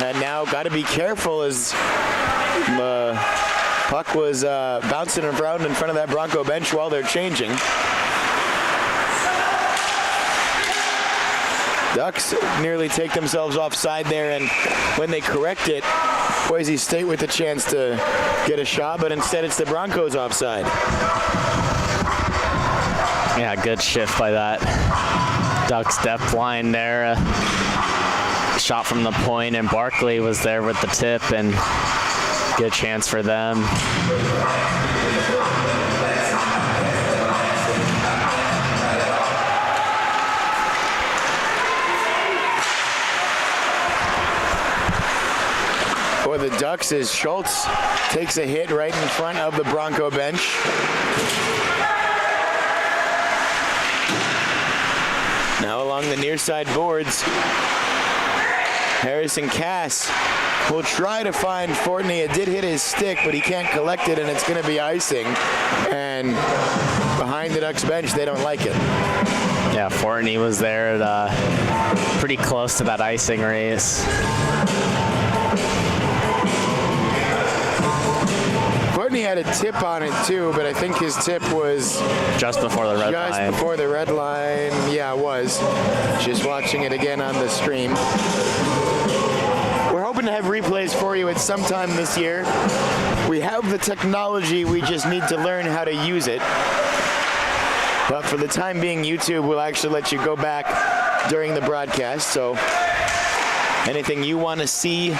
And now got to be careful as the puck was bouncing around in front of that Bronco bench while they're changing. Ducks nearly take themselves offside there, and when they correct it, Boise State with a chance to get a shot, but instead it's the Broncos offside. Yeah, good shift by that Ducks depth line there. Shot from the point, and Barkley was there with the tip, and good chance for them. For the Ducks as Schultz takes a hit right in front of the Bronco bench. Now along the near side boards, Harrison Cass will try to find Fortney. It did hit his stick, but he can't collect it, and it's going to be icing. And behind the Ducks bench, they don't like it. Yeah, Fortney was there at, pretty close to that icing race. Fortney had a tip on it too, but I think his tip was just before the red line. Just before the red line. Yeah, it was. Just watching it again on the stream. We're hoping to have replays for you at some time this year. We have the technology, we just need to learn how to use it. But for the time being, YouTube will actually let you go back during the broadcast. So anything you want to see,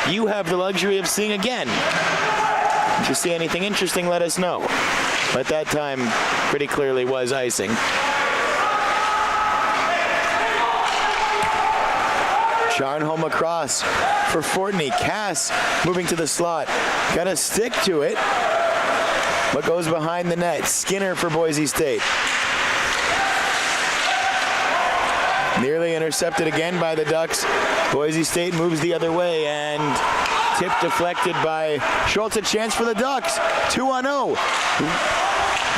you have the luxury of seeing again. If you see anything interesting, let us know. But that time pretty clearly was icing. Charnholm across for Fortney. Cass moving to the slot. Got to stick to it, but goes behind the net. Skinner for Boise State. Nearly intercepted again by the Ducks. Boise State moves the other way, and tip deflected by Schultz. A chance for the Ducks. 2-0.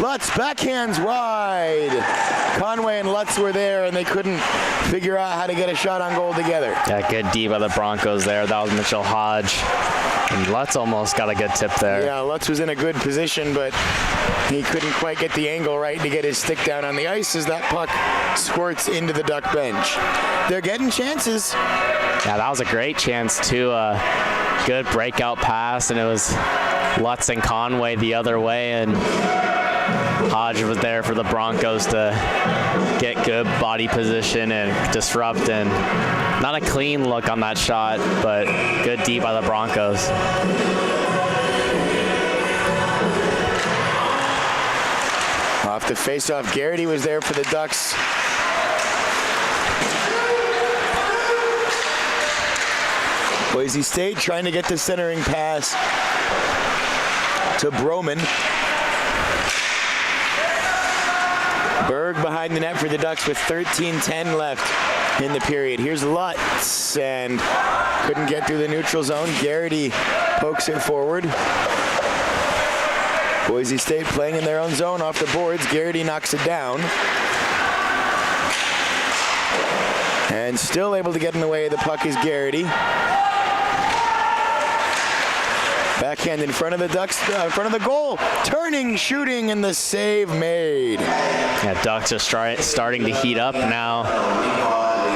Lutz backhands wide. Conway and Lutz were there, and they couldn't figure out how to get a shot on goal together. Yeah, good D by the Broncos there. That was Mitchell Hodge. And Lutz almost got a good tip there. Yeah, Lutz was in a good position, but he couldn't quite get the angle right to get his stick down on the ice as that puck squirts into the Duck bench. They're getting chances. Yeah, that was a great chance too. Good breakout pass, and it was Lutz and Conway the other way, and Hodge was there for the Broncos to get good body position and disrupt, and not a clean look on that shot, but good D by the Broncos. Off the face-off, Garrity was there for the Ducks. Boise State trying to get the centering pass to Broman. Berg behind the net for the Ducks with 13:10 left in the period. Here's Lutz, and couldn't get through the neutral zone. Garrity pokes it forward. Boise State playing in their own zone off the boards. Garrity knocks it down. And still able to get in the way of the puck is Garrity. Backhand in front of the Ducks, in front of the goal. Turning, shooting, and the save made. Yeah, Ducks are starting to heat up now.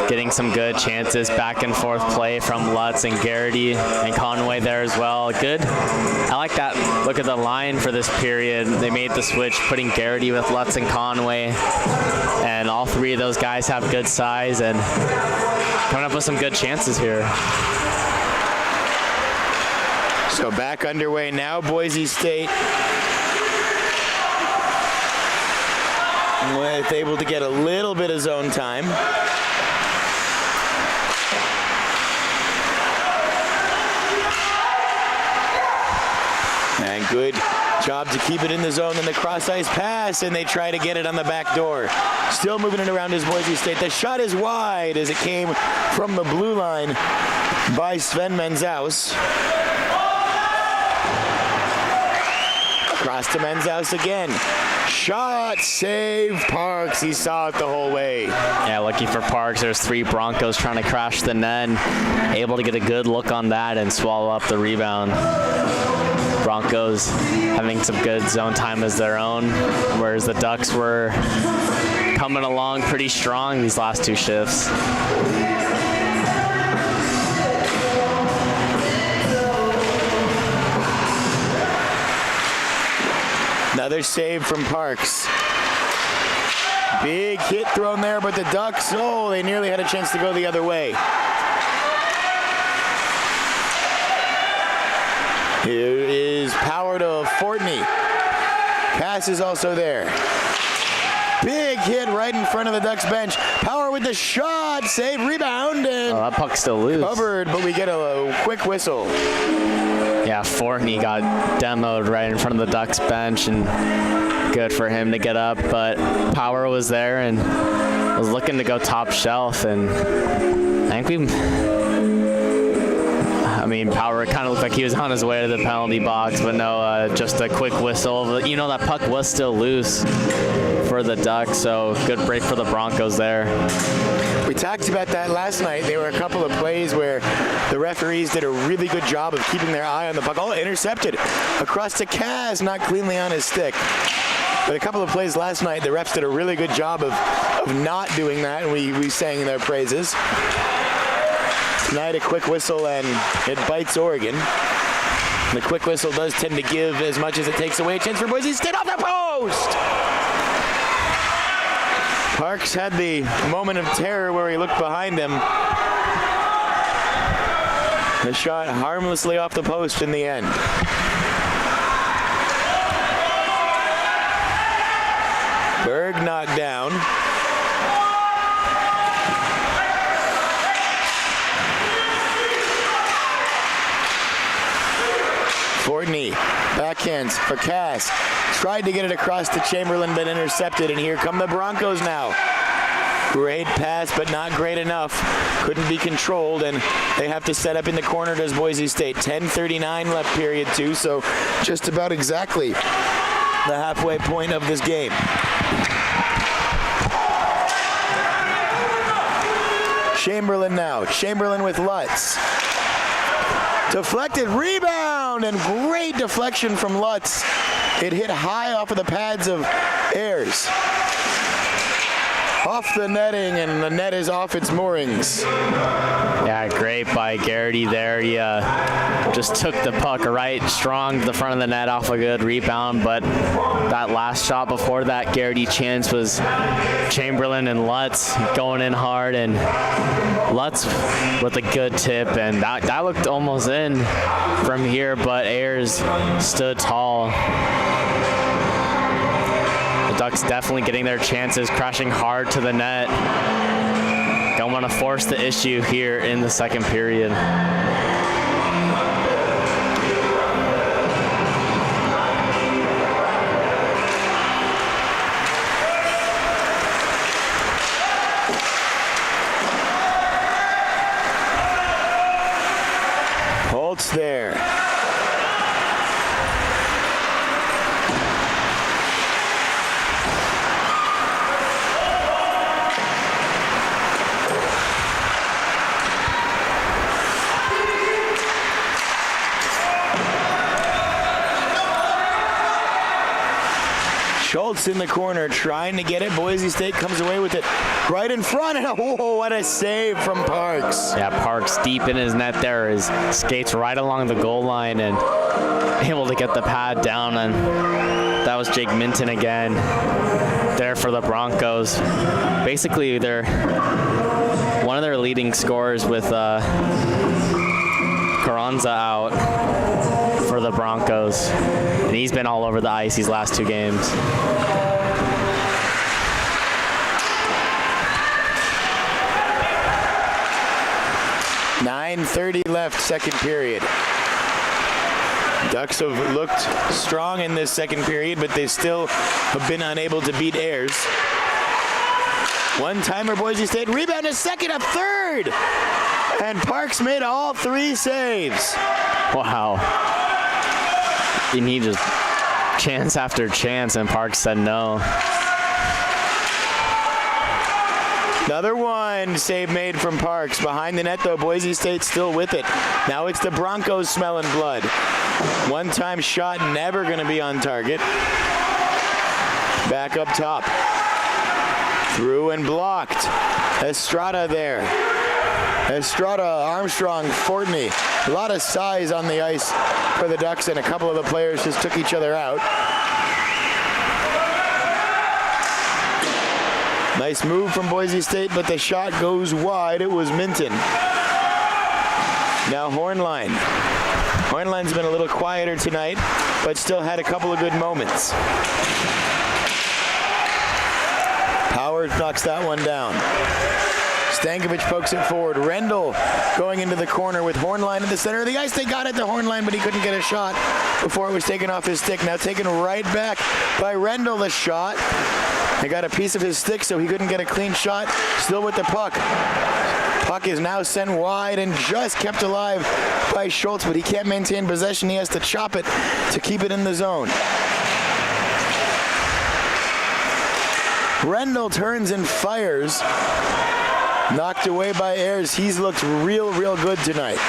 Getting some good chances, back and forth play from Lutz and Garrity and Conway there as well. Good. I like that. Look at the line for this period. They made the switch, putting Garrity with Lutz and Conway. And all three of those guys have good size and coming up with some good chances here. So back underway now, Boise State with able to get a little bit of zone time. And good job to keep it in the zone, and the cross-ice pass, and they try to get it on the back door. Still moving it around is Boise State. The shot is wide as it came from the blue line by Sven Menzaus. Across to Menzaus again. Shot, save, Parks. He saw it the whole way. Yeah, lucky for Parks. There's three Broncos trying to crash the net. Able to get a good look on that and swallow up the rebound. Broncos having some good zone time as their own, whereas the Ducks were coming along pretty strong these last two shifts. Another save from Parks. Big hit thrown there, but the Ducks, oh, they nearly had a chance to go the other way. Here is power to Fortney. Pass is also there. Big hit right in front of the Ducks bench. Power with the shot, save, rebound, and that puck's still loose. Covered, but we get a quick whistle. Yeah, Fortney got demoed right in front of the Ducks bench, and good for him to get up, but Power was there and was looking to go top shelf, and I think Power kind of looked like he was on his way to the penalty box, but no, just a quick whistle. You know, that puck was still loose for the Ducks, so good break for the Broncos there. We talked about that last night. There were a couple of plays where the referees did a really good job of keeping their eye on the puck. Oh, intercepted across to Kaz, not cleanly on his stick. But a couple of plays last night, the refs did a really good job of not doing that, and we sang their praises. Tonight, a quick whistle, and it bites Oregon. The quick whistle does tend to give as much as it takes away. A chance for Boise State off the post! Parks had the moment of terror where he looked behind him. The shot harmlessly off the post in the end. Berg knocked down. Fortney, backhands for Cass. Tried to get it across to Chamberlain, but intercepted, and here come the Broncos now. Great pass, but not great enough. Couldn't be controlled, and they have to set up in the corner, does Boise State. 10:39 left period two, so just about exactly the halfway point of this game. Chamberlain now. Chamberlain with Lutz. Deflected, rebound! rebound and great deflection from Lutz. It hit high off of the pads of Ayers. Off the netting, and the net is off its moorings. Yeah, great by Garrity there. He just took the puck right strong to the front of the net off a good rebound, but that last shot before that Garrity chance was Chamberlain and Lutz going in hard, and Lutz with a good tip, and that looked almost in from here, but Ayers stood tall. Ducks definitely getting their chances, crashing hard to the net. Don't want to force the issue here in the second period. Holtz there. Schultz in the corner trying to get it. Boise State comes away with it right in front, and oh, what a save from Parks. Yeah, Parks deep in his net there. His skates right along the goal line and able to get the pad down, and that was Jake Minton again there for the Broncos. Basically, they're one of their leading scorers with Carranza out for the Broncos, and he's been all over the ice these last two games. .9:30 left, second period. Ducks have looked strong in this second period, but they still have been unable to beat Ayers. One-timer, Boise State. Rebound, a second, a third! And Parks made all three saves. Wow. And he just chance after chance, and Parks said no. Another one save made from Parks. Behind the net, though, Boise State still with it. Now it's the Broncos smelling blood. One-time shot, never going to be on target. Back up top. Through and blocked. Estrada there. Estrada, Armstrong, Fortney. A lot of size on the ice for the Ducks, and a couple of the players just took each other out. Nice move from Boise State, but the shot goes wide. It was Minton. Now Hornline. Hornline's been a little quieter tonight, but still had a couple of good moments. Howard knocks that one down. Stankovic pokes it forward. Rendell going into the corner with Hornline in the center of the ice. They got it to Hornline, but he couldn't get a shot before it was taken off his stick. Now taken right back by Rendell, the shot. They got a piece of his stick, so he couldn't get a clean shot. Still with the puck. Puck is now sent wide and just kept alive by Schultz, but he can't maintain possession. He has to chop it to keep it in the zone. Rendell turns and fires. Knocked away by Ayers. He's looked real good tonight.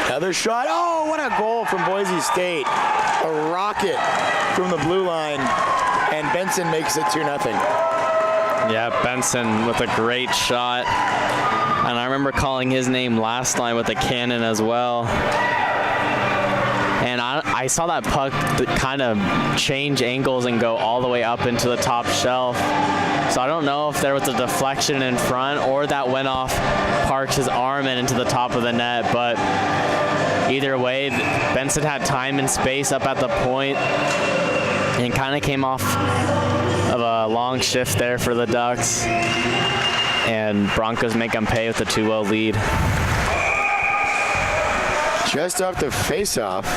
Another shot. Oh, what a goal from Boise State. A rocket from the blue line, and Benson makes it 2-0. Yeah, Benson with a great shot. And I remember calling his name last night with a cannon as well. And I saw that puck kind of change angles and go all the way up into the top shelf. So I don't know if there was a deflection in front or that went off Parks' arm and into the top of the net. But either way, Benson had time and space up at the point and kind of came off of a long shift there for the Ducks, and Broncos make them pay with a 2-0 lead. Just off the face-off,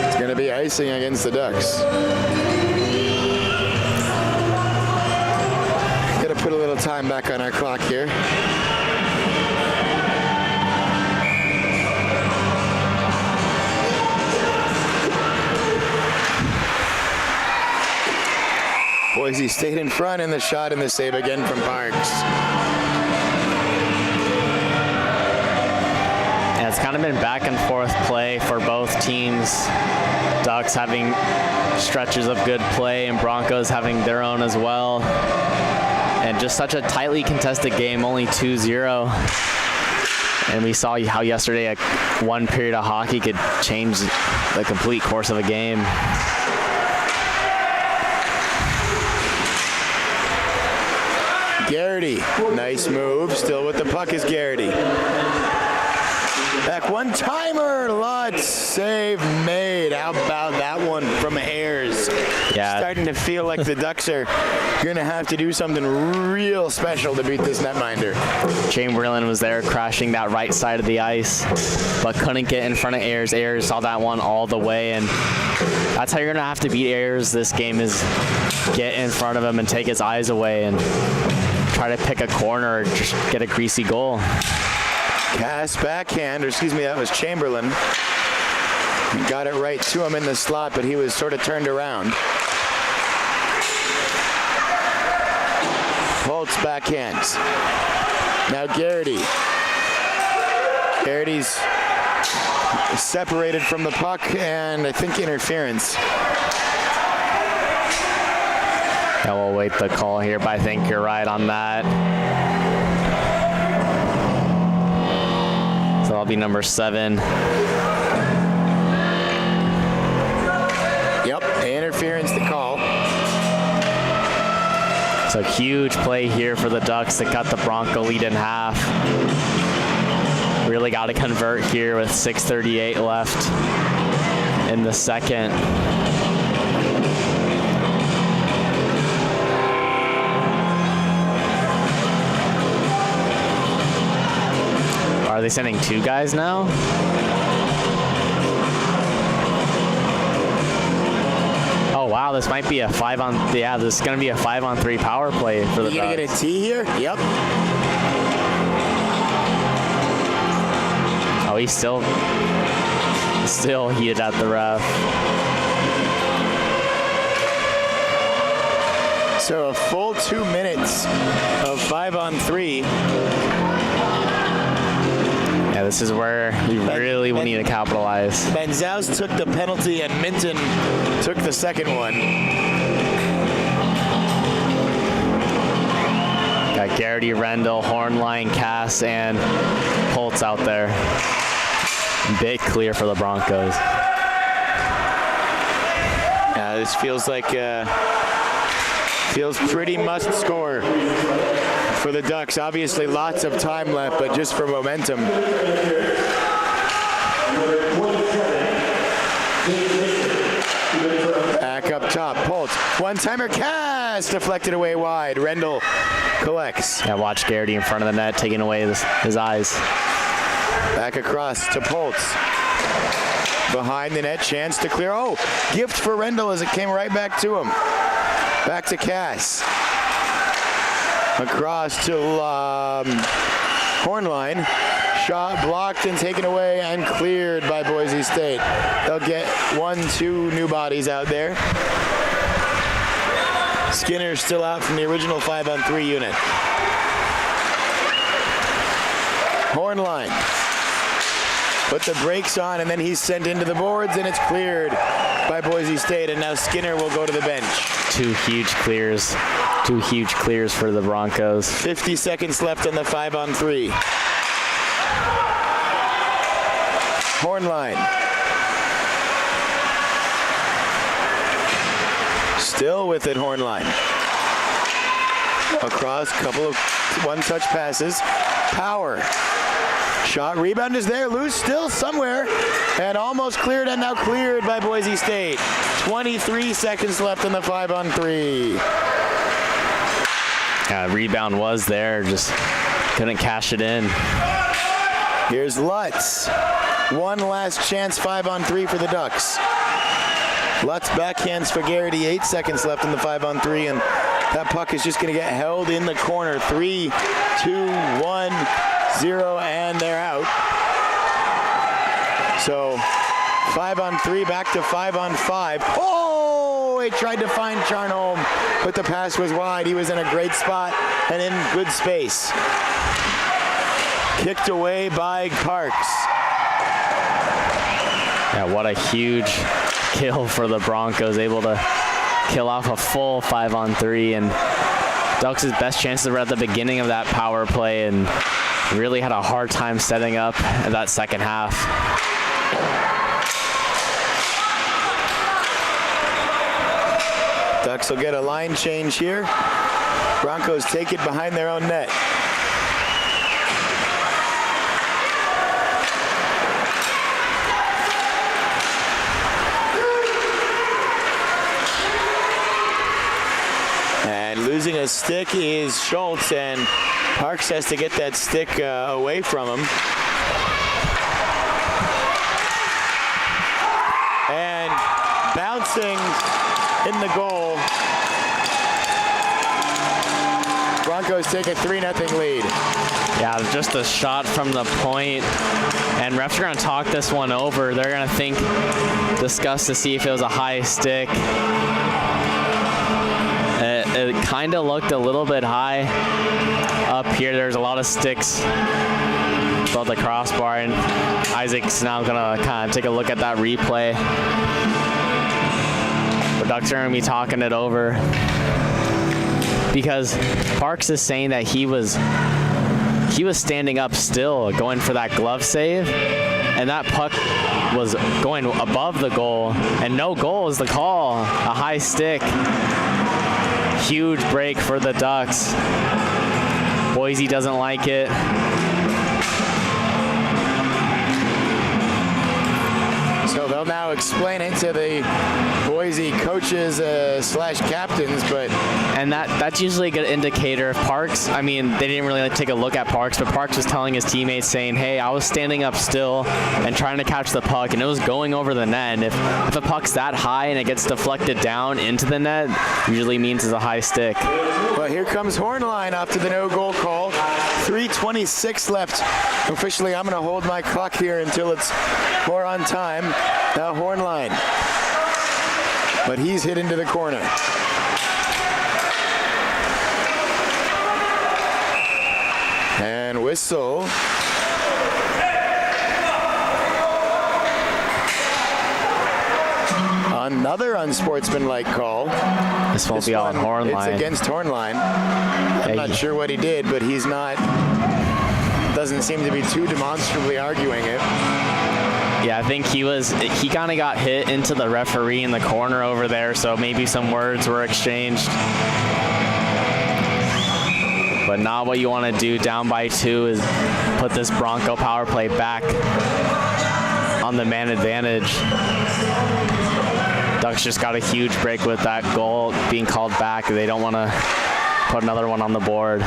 it's going to be icing against the Ducks. Got to put a little time back on our clock here. Boise State in front, and the shot and the save again from Parks. And it's kind of been back and forth play for both teams. Ducks having stretches of good play and Broncos having their own as well. And just such a tightly contested game, only 2-0. And we saw how yesterday one period of hockey could change the complete course of a game. Garrity, nice move. Still with the puck is Garrity. Back one-timer, Lutz, save made. How about that one from Ayers? Yeah. Starting to feel like the Ducks are going to have to do something real special to beat this netminder. Chamberlain was there crashing that right side of the ice, but couldn't get in front of Ayers. Ayers saw that one all the way, and that's how you're going to have to beat Ayers this game, is get in front of him and take his eyes away and try to pick a corner or just get a greasy goal. Cass backhand, or excuse me, that was Chamberlain. Got it right to him in the slot, but he was sort of turned around. Holtz backhands. Now Garrity. Garrity's separated from the puck, and I think interference. Yeah, we'll wait the call here, but I think you're right on that. So that'll be number 7. Yep, interference to call. So huge play here for the Ducks that got the Bronco lead in half. Really got to convert here with 6:38 left in the second. Are they sending 2 guys now? Oh wow, this might be a 5-on. Yeah, this is gonna be a 5-on-3 power play for the Ducks. You gonna get a T here? Yep. Oh, he's still heated at the ref. So a full 2 minutes of 5-on-3. Yeah, this is where we really will need to capitalize. Benzaus took the penalty and Minton took the second one. Got Garrity, Rendell, Hornline, Cass, and Holtz out there. Big clear for the Broncos. This feels like feels pretty must score for the Ducks. Obviously lots of time left, but just for momentum. Back up top, Holtz. One-timer, Cass deflected away wide. Rendell collects. Yeah, watch Garrity in front of the net, taking away his eyes. Back across to Poltz. Behind the net, chance to clear. Oh, gift for Rendell as it came right back to him. Back to Cass. Across to Hornline. Shot blocked and taken away and cleared by Boise State. They'll get 1-2 new bodies out there. Skinner's still out from the original 5-on-3 unit. Hornline. Put the brakes on, and then he's sent into the boards, and it's cleared by Boise State, and now Skinner will go to the bench. 2 huge clears. 2 huge clears for the Broncos. 50 seconds left on the 5-on-3. Hornline. Still with it, Hornline. Across, couple of one-touch passes. Power. Shot, rebound is there, loose still somewhere, and almost cleared, and now cleared by Boise State. 23 seconds left in the 5-on-3. Rebound was there, just couldn't cash it in. Here's Lutz. One last chance, 5-on-3 for the Ducks. Lutz backhands for Garrity, 8 seconds left in the 5-on-3, and that puck is just gonna get held in the corner. 3, 2, 1, 0, and they're out. So 5-on-3 back to 5-on-5. Oh, Holloway tried to find Charnholm, but the pass was wide. He was in a great spot and in good space. Kicked away by Parks. Yeah, what a huge kill for the Broncos, able to kill off a full 5-on-3, and Ducks' best chances were at the beginning of that power play and really had a hard time setting up in that second half. Ducks will get a line change here. Broncos take it behind their own net. And losing a stick is Schultz, and Parks has to get that stick away from him. And bouncing in the goal. Broncos take a 3-0 lead. Yeah, just a shot from the point, and refs are going to talk this one over. They're going to discuss to see if it was a high stick. It kind of looked a little bit high up here. There's a lot of sticks above the crossbar, and Isaac's now going to kind of take a look at that replay. The Ducks are going to be talking it over because Parks is saying that he was standing up still, going for that glove save, and that puck was going above the goal, and no goal is the call. A high stick. Huge break for the Ducks. Boise doesn't like it. So they'll now explain it to the Boise coaches slash captains, and that's usually a good indicator of Parks. I mean, they didn't really take a look at Parks, but Parks was telling his teammates, saying, hey, I was standing up still and trying to catch the puck, and it was going over the net. And if a puck's that high and it gets deflected down into the net, usually means it's a high stick. Well, here comes Hornline after the no goal call. 3:26 left. Officially, I'm going to hold my clock here until it's more on time. Now Hornline. But he's hit into the corner. And whistle. Another unsportsmanlike call. This won't be on Hornline. It's against Hornline. I'm not sure what he did, but he's not, doesn't seem to be too demonstrably arguing it. Yeah, I think he kind of got hit into the referee in the corner over there, so maybe some words were exchanged. But not what you want to do. Down by 2 is put this Bronco power play back on the man advantage. Ducks just got a huge break with that goal being called back. They don't want to put another one on the board.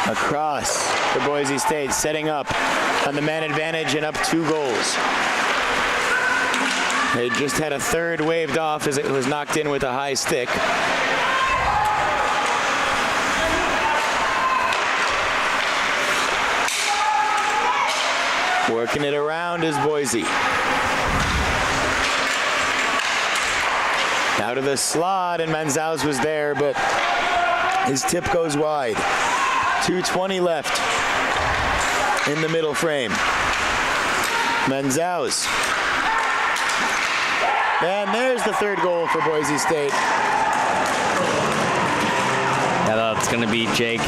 Across for Boise State, setting up on the man advantage and up 2 goals. They just had a third waved off as it was knocked in with a high stick. Working it around is Boise. Out of the slot, and Manzaus was there, but his tip goes wide. 2:20 left in the middle frame. Manzaus. And there's the third goal for Boise State. Yeah, that's going to be Jake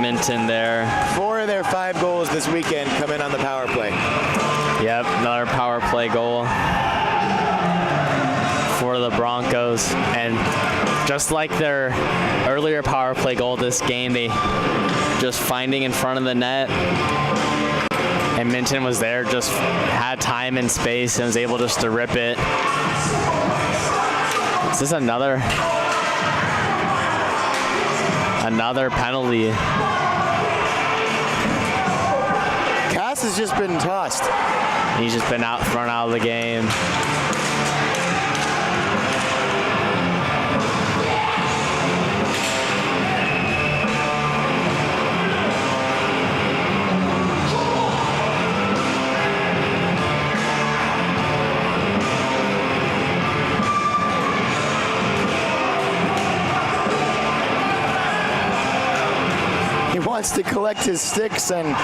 Minton there. 4 of their 5 goals this weekend come in on the power play. Yep, another power play goal for the Broncos. And just like their earlier power play goal this game, they just finding in front of the net. And Minton was there, just had time and space and was able just to rip it. Is this another penalty? Cass has just been tossed. He's just been thrown out of the game. Wants to collect his sticks and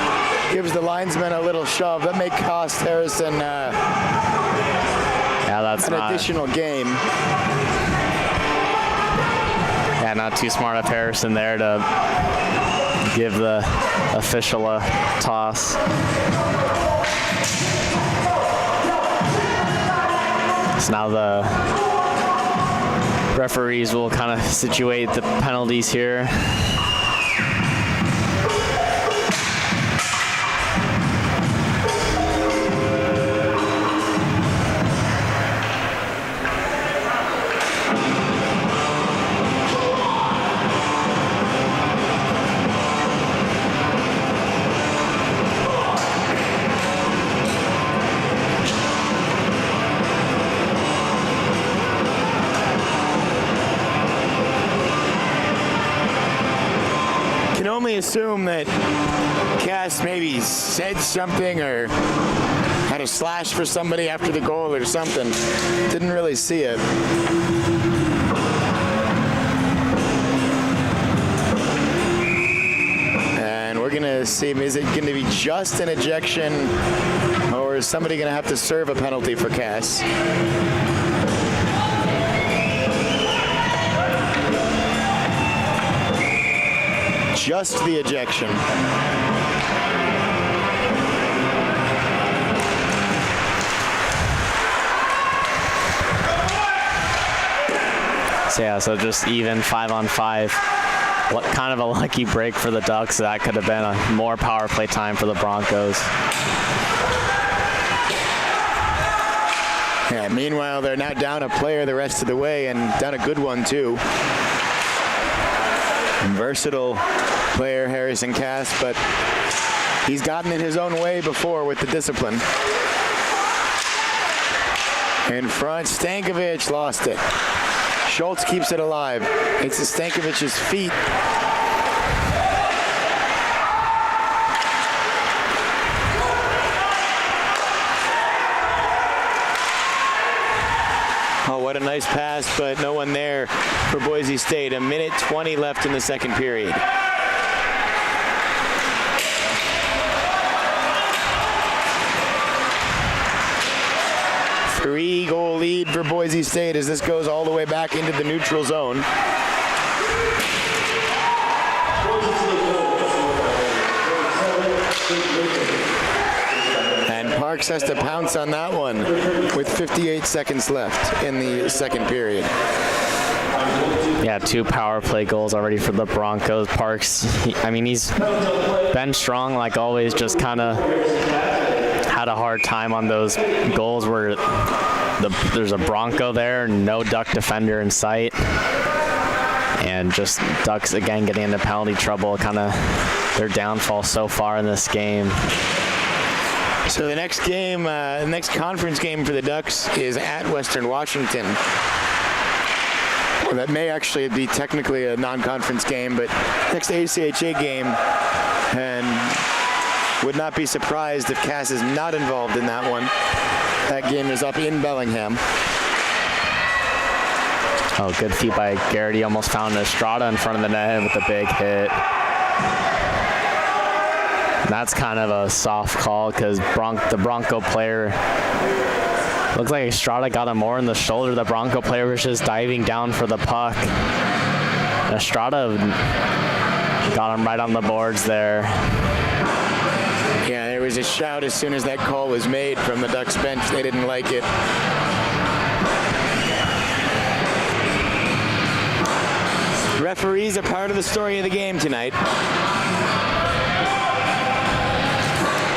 gives the linesman a little shove. That may cost Harrison that's an additional game. Yeah, not too smart of Harrison there to give the official a toss. So now the referees will kind of situate the penalties here. Assume that Cass maybe said something or had a slash for somebody after the goal or something. Didn't really see it. And we're gonna see, is it gonna be just an ejection or is somebody gonna have to serve a penalty for Cass? Just the ejection. So just even 5-on-5. What kind of a lucky break for the Ducks. That could have been a more power play time for the Broncos. Yeah, meanwhile, they're now down a player the rest of the way and down a good one too. Versatile player, Harrison Cass, but he's gotten in his own way before with the discipline. In front, Stankovic lost it. Schultz keeps it alive. It's Stankovic's feet. Oh, what a nice pass, but no one there for Boise State. 1:20 left in the second period. Three-goal lead for Boise State as this goes all the way back into the neutral zone. And Parks has to pounce on that one with 58 seconds left in the second period. Yeah, 2 power play goals already for the Broncos. Parks, he's been strong like always, just kind of had a hard time on those goals where there's a Bronco there, no Duck defender in sight. And just Ducks again getting into penalty trouble, kind of their downfall so far in this game. So the next game, the next conference game for the Ducks is at Western Washington. Well, that may actually be technically a non-conference game, but next ACHA game, and would not be surprised if Cass is not involved in that one. That game is up in Bellingham. Oh, good feed by Garrity. Almost found Estrada in front of the net with a big hit. That's kind of a soft call because the Bronco player looks like Estrada got him more in the shoulder. The Bronco player was just diving down for the puck. Estrada got him right on the boards there. Yeah, there was a shout as soon as that call was made from the Ducks bench. They didn't like it. Referees are part of the story of the game tonight.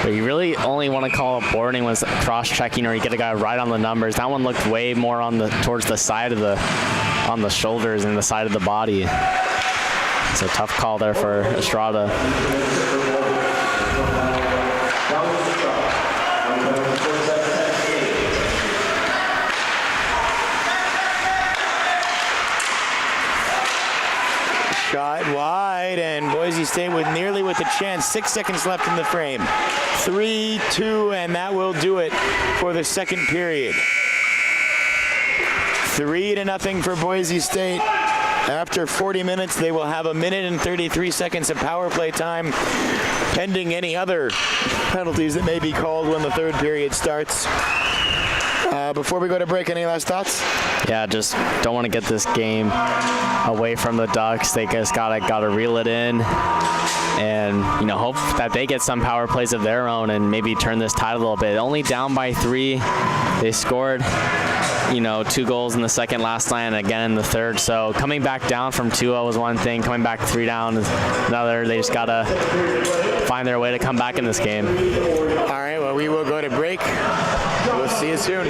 But you really only want to call a boarding when it's cross-checking or you get a guy right on the numbers. That one looked way more towards the side of on the shoulders and the side of the body. It's a tough call there for Estrada. Shot wide, and Boise State with nearly with a chance. 6 seconds left in the frame. 3-2, and that will do it for the second period. 3-0 for Boise State. After 40 minutes, they will have 1 minute and 33 seconds of power play time, pending any other penalties that may be called when the third period starts. Before we go to break, any last thoughts? Yeah, just don't want to get this game away from the Ducks. They just gotta reel it in, and hope that they get some power plays of their own and maybe turn this tide a little bit. Only down by 3, they scored 2 goals in the second last night and again in the third. So coming back down from 2-0 was one thing. Coming back 3 down is another. They just gotta find their way to come back in this game. All right. Well, we will go to break. We'll see you soon.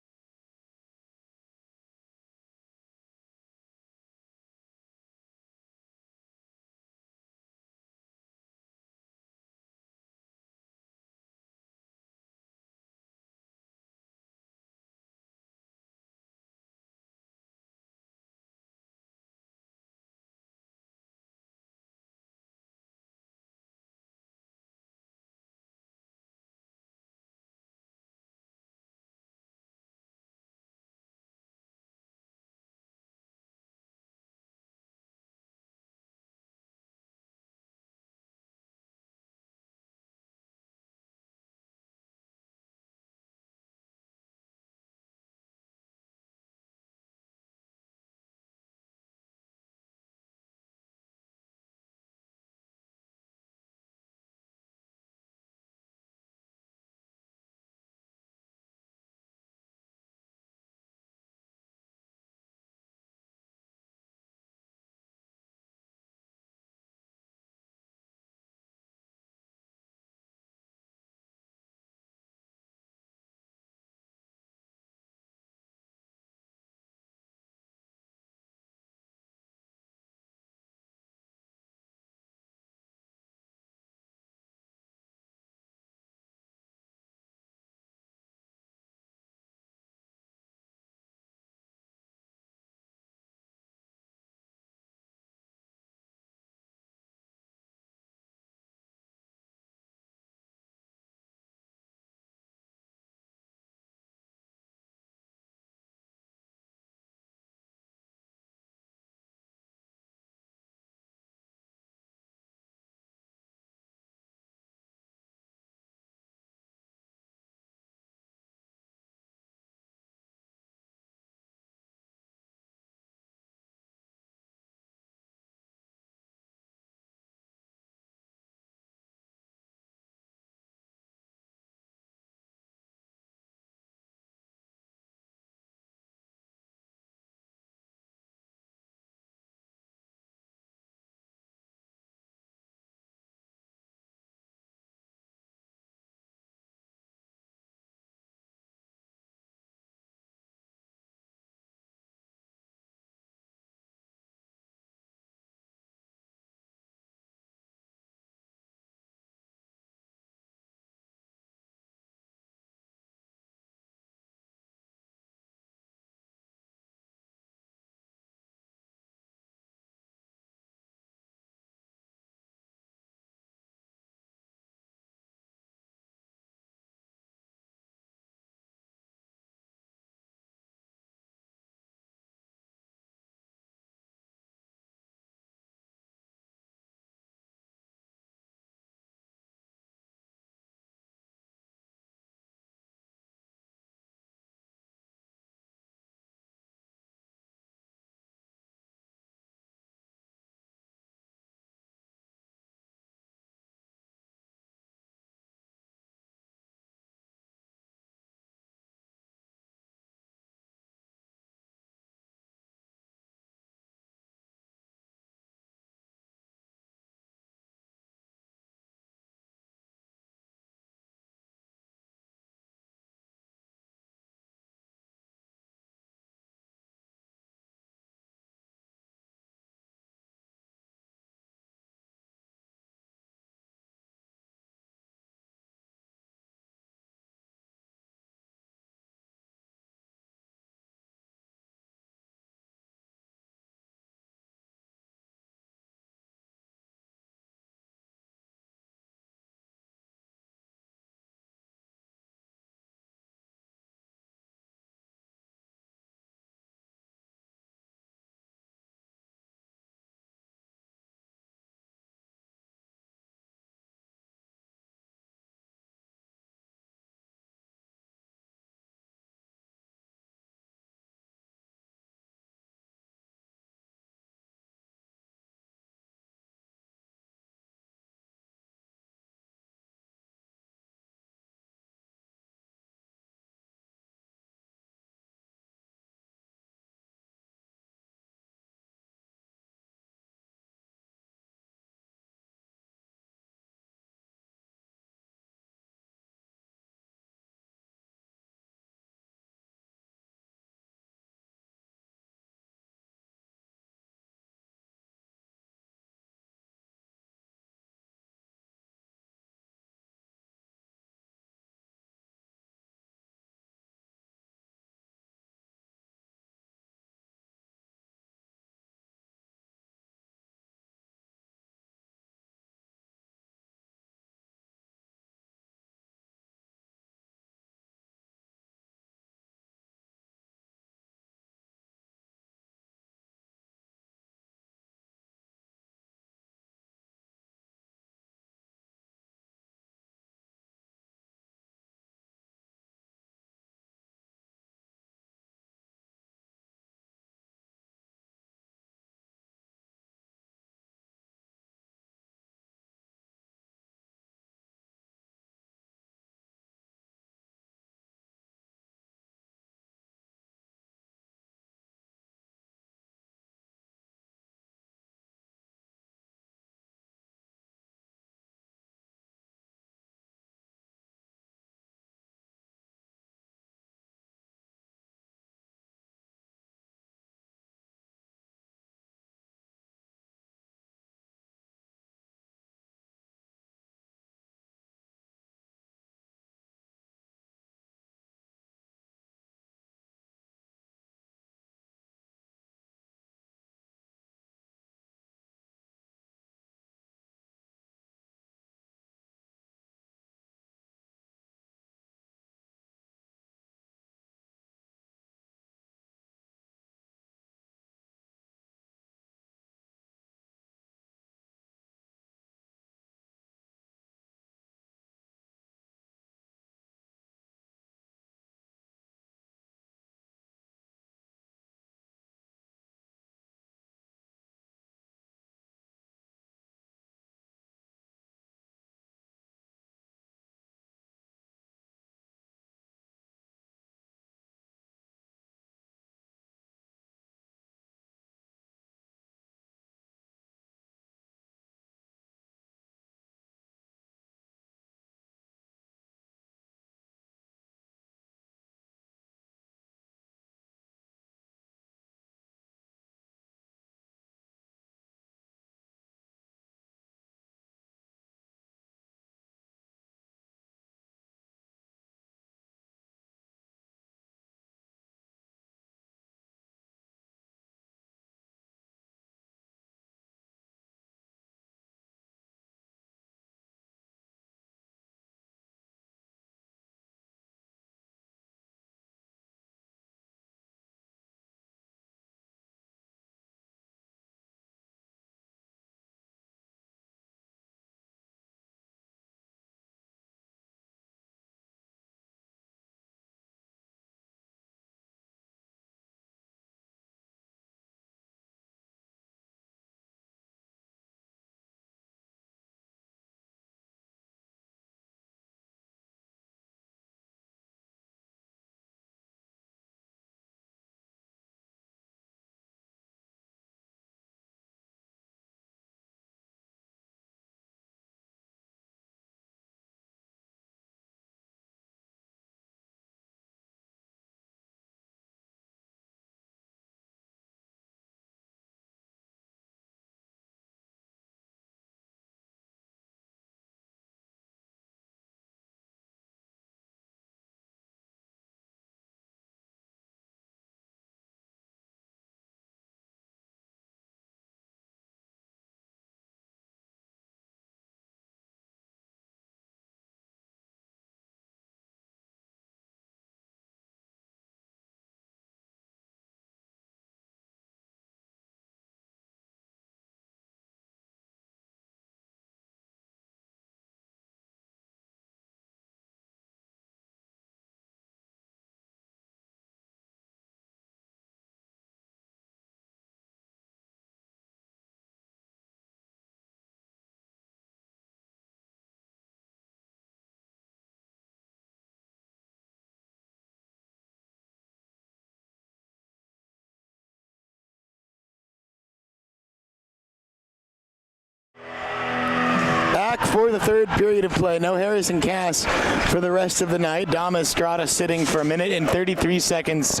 for the third period of play. No Harrison Cass for the rest of the night. Dom Estrada sitting for 1 minute and 33 seconds,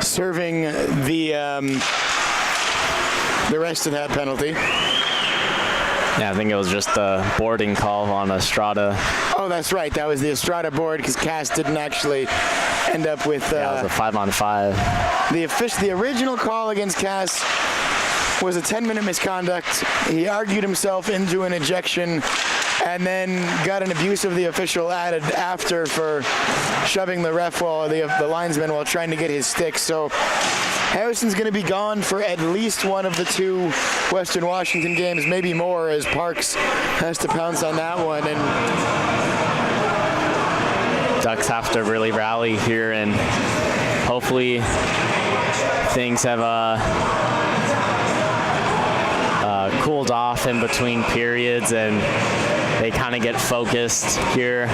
serving the rest of that penalty. Yeah, I think it was just a boarding call on Estrada. Oh, that's right. That was the Estrada board because Cass didn't actually end up with. Yeah, it was a 5-on-5. The original call against Cass was a 10-minute misconduct. He argued himself into an ejection and then got an abuse of the official added after for shoving the ref while the linesman while trying to get his stick. So Harrison's going to be gone for at least one of the 2 Western Washington games, maybe more, as Parks has to pounce on that one. And Ducks have to really rally here, and hopefully things have cooled off in between periods and they kind of get focused here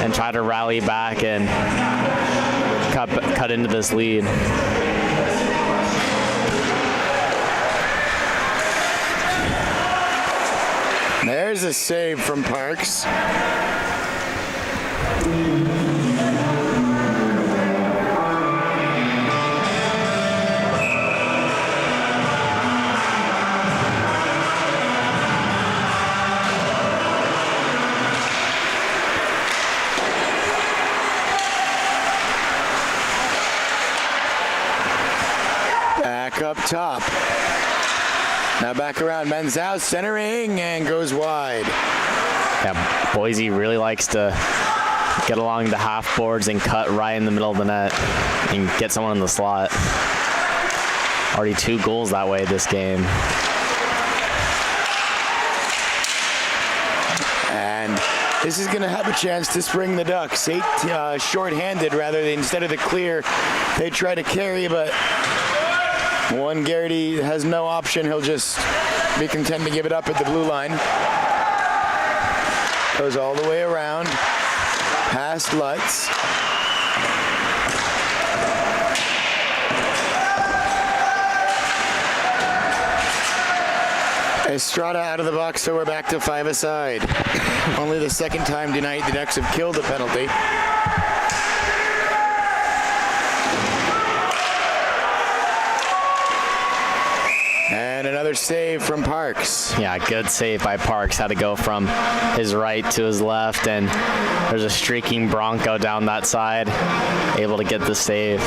and try to rally back and cut into this lead. There's a save from Parks. Back up top. Now back around, Menzel centering and goes wide. Yeah, Boise really likes to get along the half boards and cut right in the middle of the net and get someone in the slot. Already 2 goals that way this game. And this is going to have a chance to spring the Ducks. 8 short-handed rather than instead of the clear. They try to carry, but one Garrity has no option. He'll just be content to give it up at the blue line. Goes all the way around, past Lutz. Estrada out of the box, so we're back to 5-a-side. Only the second time tonight the Ducks have killed a penalty. And another save from Parks. Yeah, good save by Parks. Had to go from his right to his left, and there's a streaking Bronco down that side, able to get the save.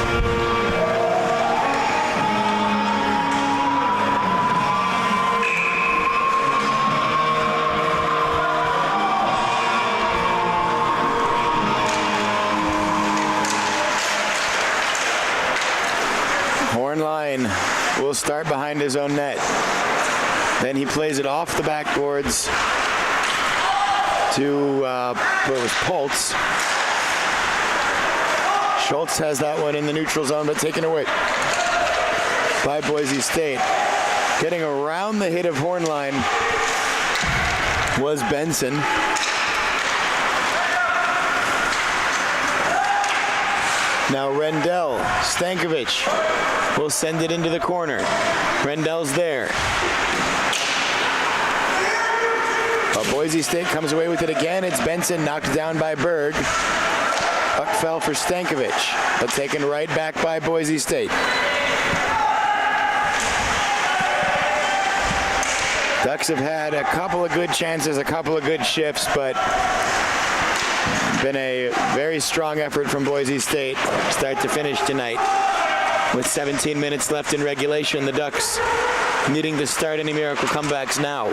Hornline will start behind his own net. Then he plays it off the backboards to where it was Pultz. Schultz has that one in the neutral zone, but taken away by Boise State. Getting around the hit of Hornline was Benson. Now Rendell, Stankovic will send it into the corner. Rendell's there. But Boise State comes away with it again. It's Benson knocked down by Berg. Puck fell for Stankovic, but taken right back by Boise State. Ducks have had a couple of good chances, a couple of good shifts, but been a very strong effort from Boise State, start to finish tonight. With 17 minutes left in regulation, the Ducks needing to start any miracle comebacks now.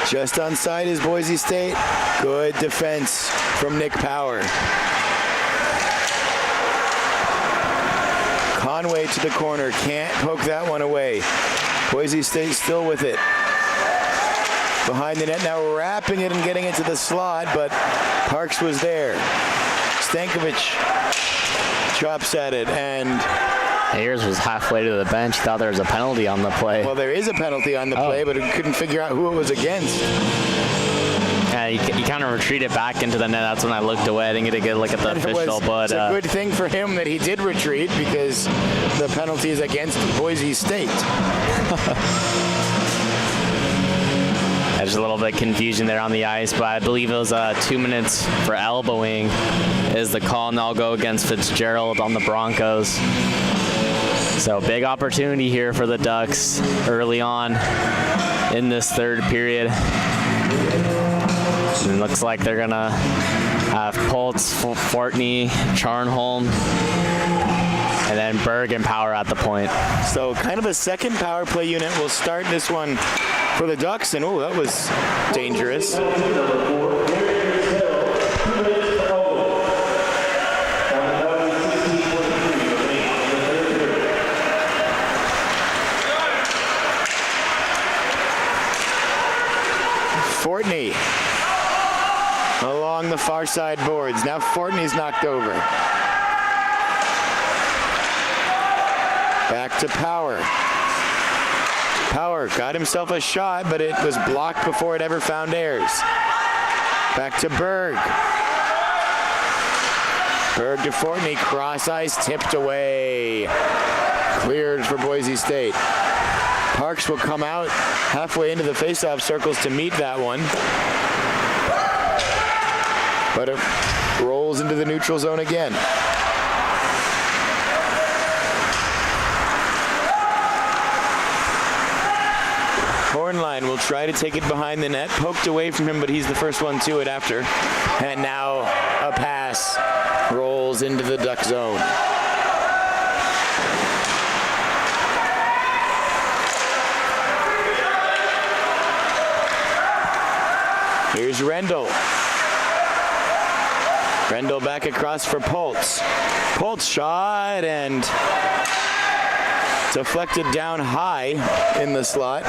Just onside is Boise State. Good defense from Nick Power. Conway to the corner, can't poke that one away. Boise State still with it. Behind the net now, wrapping it and getting it to the slot, but Parks was there. Stankovic chops at it, and Ayers was halfway to the bench, thought there was a penalty on the play. well, there is a penalty on the play, but he couldn't figure out who it was against. Yeah, Yeah, he kind of retreated back into the net. That's when I looked away. I didn't get a good look at the official, but it's a good thing for him that he did retreat because the penalty is against Boise State. There's a little bit of confusion there on the ice, but I believe it was 2 minutes for elbowing is the call, and they'll go against Fitzgerald on the Broncos. So big opportunity here for the Ducks early on in this third period. And it looks like they're gonna have Pultz, Fortney, Charnholm, and then Berg and Power at the point. So kind of a second power play unit will start this one for the Ducks, and oh, that was dangerous. Fortney along the far side boards. Now Fortney's knocked over. Back to Power. Power got himself a shot, but it was blocked before it ever found Ayers. Back to Berg. Berg to Fortney, cross ice, tipped away. Cleared for Boise State. Parks will come out halfway into the faceoff circles to meet that one. But it rolls into the neutral zone again. Hornline will try to take it behind the net. Poked away from him, but he's the first one to it after. And now a pass rolls into the Duck zone. Here's Rendell. Rendell back across for Pultz. Pultz shot and deflected down high in the slot.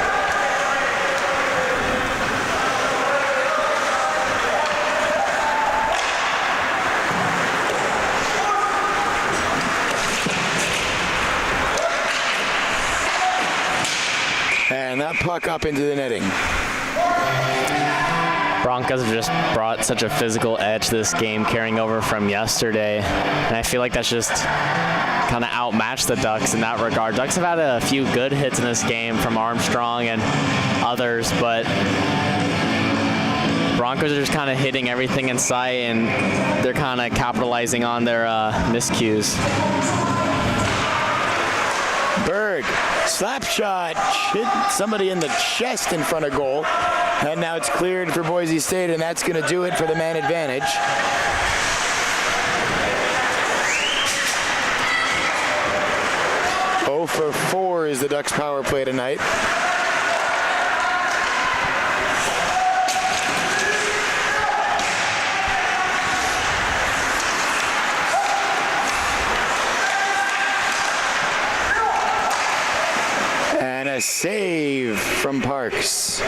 And that puck up into the netting. Broncos have just brought such a physical edge to this game, carrying over from yesterday. And I feel like that's just kind of outmatched the Ducks in that regard. Ducks have had a few good hits in this game from Armstrong and others, but Broncos are just kind of hitting everything in sight, and they're kind of capitalizing on their miscues. Berg, slap shot, hit somebody in the chest in front of goal. And now it's cleared for Boise State, and that's going to do it for the man advantage. Oh for 4 is the Ducks power play tonight. And a save from Parks.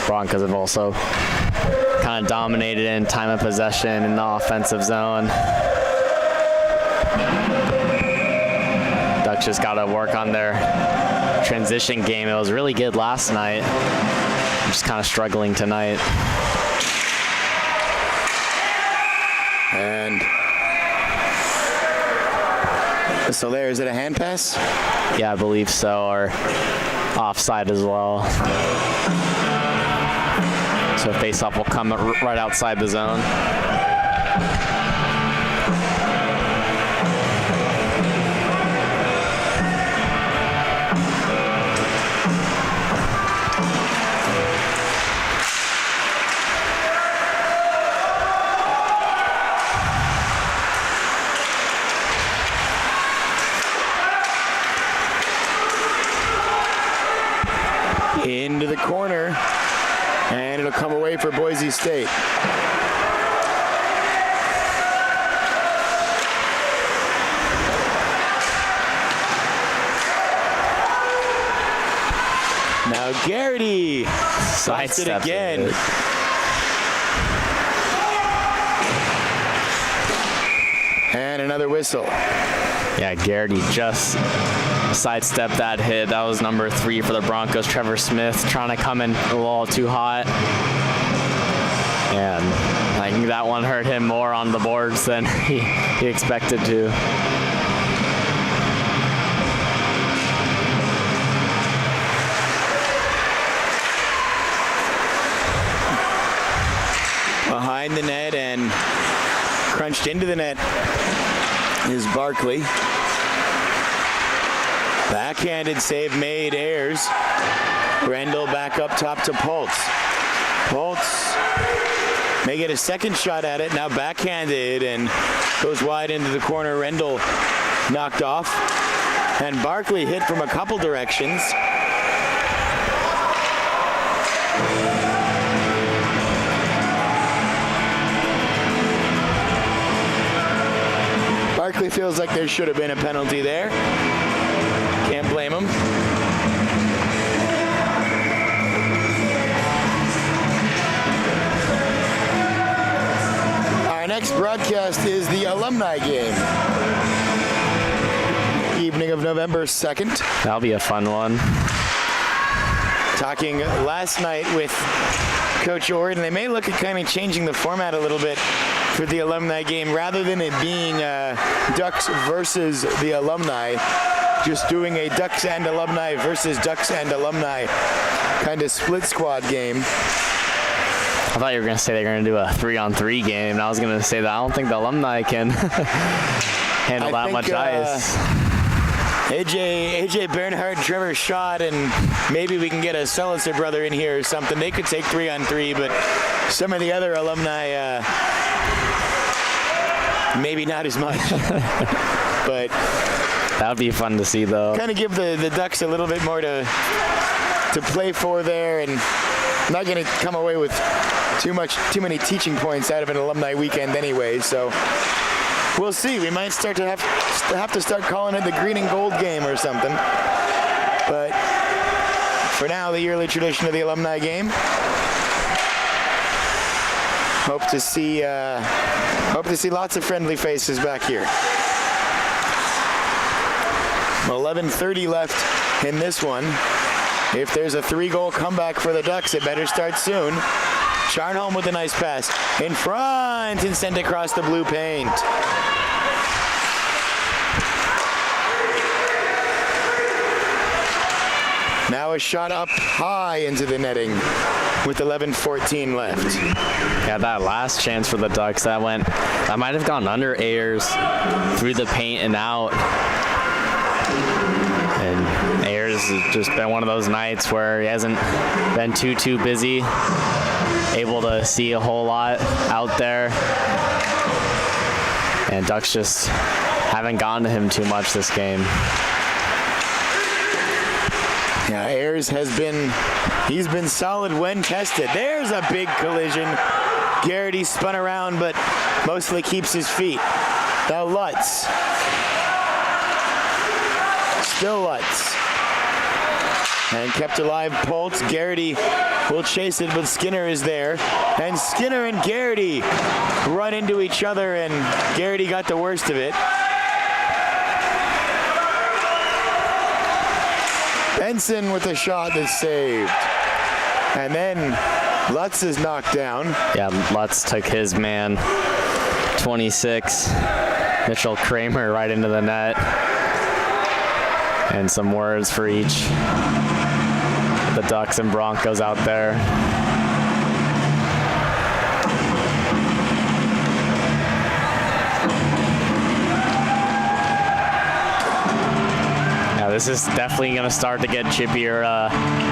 Broncos have also kind of dominated in time of possession in the offensive zone. Ducks just got to work on their transition game. It was really good last night. I'm just kind of struggling tonight. And so there, is it a hand pass? Yeah, I believe so, or offside as well. So face-off will come right outside the zone. Into the corner. And it'll come away for Boise State. Now Garrity slides it again. And another whistle. Yeah, Garrity just sidestep that hit. That was number 3 for the Broncos, Trevor Smith, trying to come in a little too hot. And I think that one hurt him more on the boards than he expected to. Behind the net and crunched into the net is Barkley. Backhanded save made, Ayers. Rendell back up top to Pultz. Pultz may get a second shot at it, now backhanded and goes wide into the corner. Rendell knocked off. And Barkley hit from a couple directions. Barkley feels like there should have been a penalty there. Can't blame him. Our next broadcast is the alumni game. Evening of November 2nd. That'll be a fun one. Talking last night with Coach Ord, and they may look at kind of changing the format a little bit for the alumni game. Rather than it being Ducks versus the alumni, just doing a Ducks and alumni versus Ducks and alumni kind of split squad game. I thought you were going to say they were going to do a 3-on-3 game, and I was going to say that I don't think the alumni can handle that much ice. AJ Bernhardt, Trevor Schott, and maybe we can get a Selitzer brother in here or something. They could take 3-on-3, but some of the other alumni, maybe not as much. But that would be fun to see, though. Kind of give the Ducks a little bit more to play for there, and not going to come away with too many teaching points out of an alumni weekend anyway. So we'll see. We might start to have to start calling it the green and gold game or something. But for now, the yearly tradition of the alumni game. Hope to see lots of friendly faces back here. 11:30 left in this one. If there's a 3-goal comeback for the Ducks, it better start soon. Charnholm with a nice pass in front and sent across the blue paint. Now a shot up high into the netting with 11:14 left. Yeah, that last chance for the Ducks, that might have gone under Ayers, through the paint and out. And Ayers has just been one of those nights where he hasn't been too busy, able to see a whole lot out there. And Ducks just haven't gotten to him too much this game. Yeah, Ayers he's been solid when tested. There's a big collision. Garrity spun around, but mostly keeps his feet. Now Lutz. Still Lutz. And kept alive Pultz. Garrity will chase it, but Skinner is there. And Skinner and Garrity run into each other, and Garrity got the worst of it. Benson with a shot that's saved. And then Lutz is knocked down. Yeah, Lutz took his man, 26. Mitchell Kramer right into the net. And some words for each. The Ducks and Broncos out there. Yeah, this is definitely going to start to get chippier.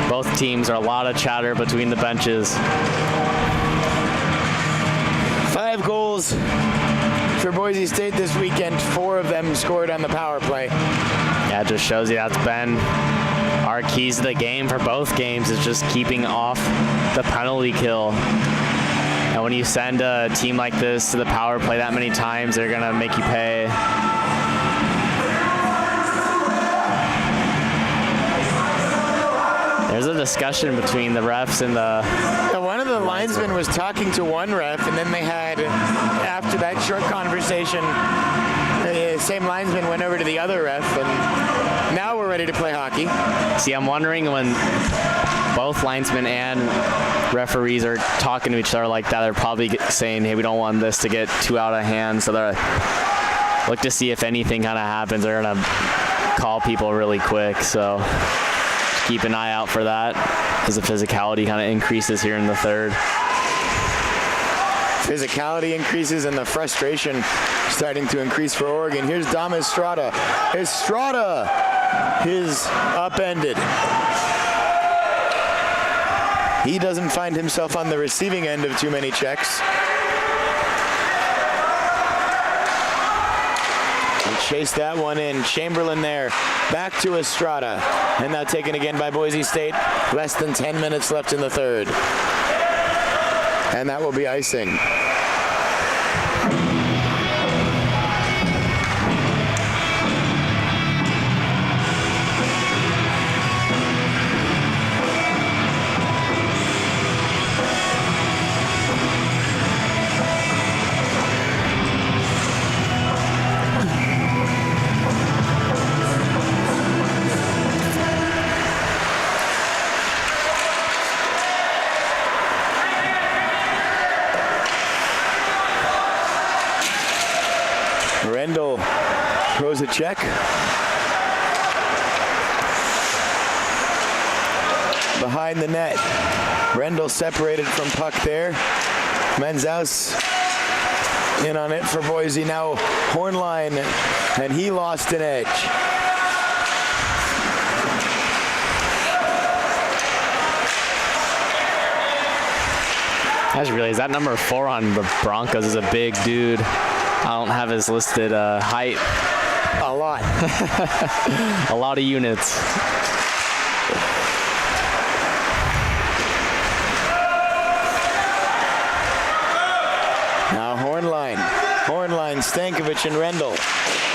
Both teams are a lot of chatter between the benches. 5 goals for Boise State this weekend. 4 of them scored on the power play. Yeah, it just shows you that's been our keys to the game for both games, is just keeping off the penalty kill. And when you send a team like this to the power play that many times, they're going to make you pay. There's a discussion between the refs and the... One of the linesmen was talking to one ref, and then they had, after that short conversation, the same linesman went over to the other ref, and now we're ready to play hockey. See, I'm wondering when both linesmen and referees are talking to each other like that, they're probably saying, hey, we don't want this to get too out of hand, so they're look to see if anything kind of happens. They're going to call people really quick, so just keep an eye out for that as the physicality kind of increases here in the third. Physicality increases and the frustration starting to increase for Oregon. Here's Dom Estrada. Estrada is upended. He doesn't find himself on the receiving end of too many checks. And chase that one in. Chamberlain there. Back to Estrada. And now taken again by Boise State. Less than 10 minutes left in the third. And that will be icing. Rendell throws a check. Behind the net. Rendell separated from puck there. Menzaus in on it for Boise. Now Hornline, and he lost an edge. I just realized that number 4 on the Broncos is a big dude. I don't have his listed height. A lot. A lot of units. Now Hornline, Stankovic, and Rendell.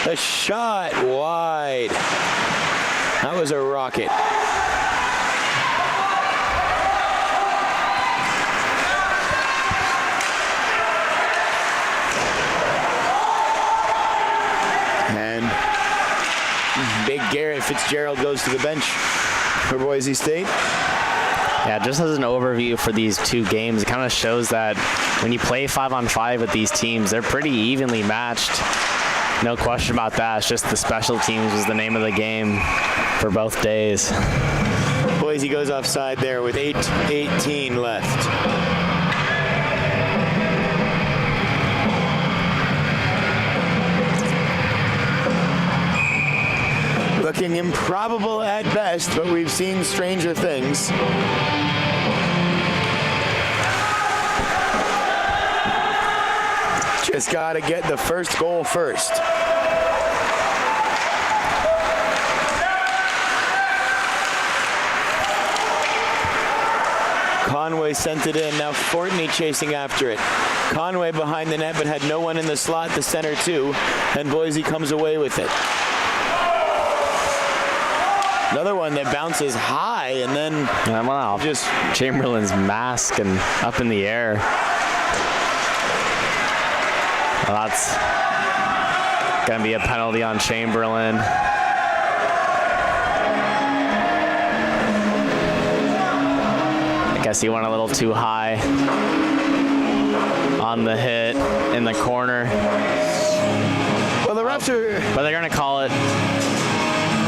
The shot wide. That was a rocket. And big Garrett Fitzgerald goes to the bench for Boise State. Yeah, just as an overview for these two games, it kind of shows that when you play 5-on-5 with these teams, they're pretty evenly matched. No question about that. It's just the special teams was the name of the game for both days. Boise goes offside there with 8:18 left. Looking improbable at best, but we've seen stranger things. Just got to get the first goal first. Conway sent it in. Now Fortney chasing after it. Conway behind the net, but had no one in the slot, the center too, and Boise comes away with it. Another one that bounces high and then just Chamberlain's mask and up in the air. Well, that's going to be a penalty on Chamberlain. I guess he went a little too high on the hit in the corner. Well, the refs are... But they're going to call it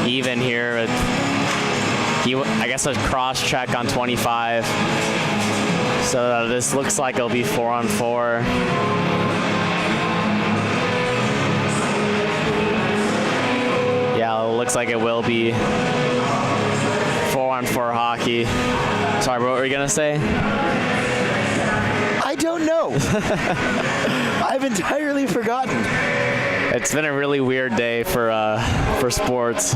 even here. I guess a cross check on 25. So this looks like it'll be 4-on-4. Yeah, it looks like it will be 4-on-4 hockey. Sorry, what were you gonna say? I don't know. I've entirely forgotten. It's been a really weird day for sports.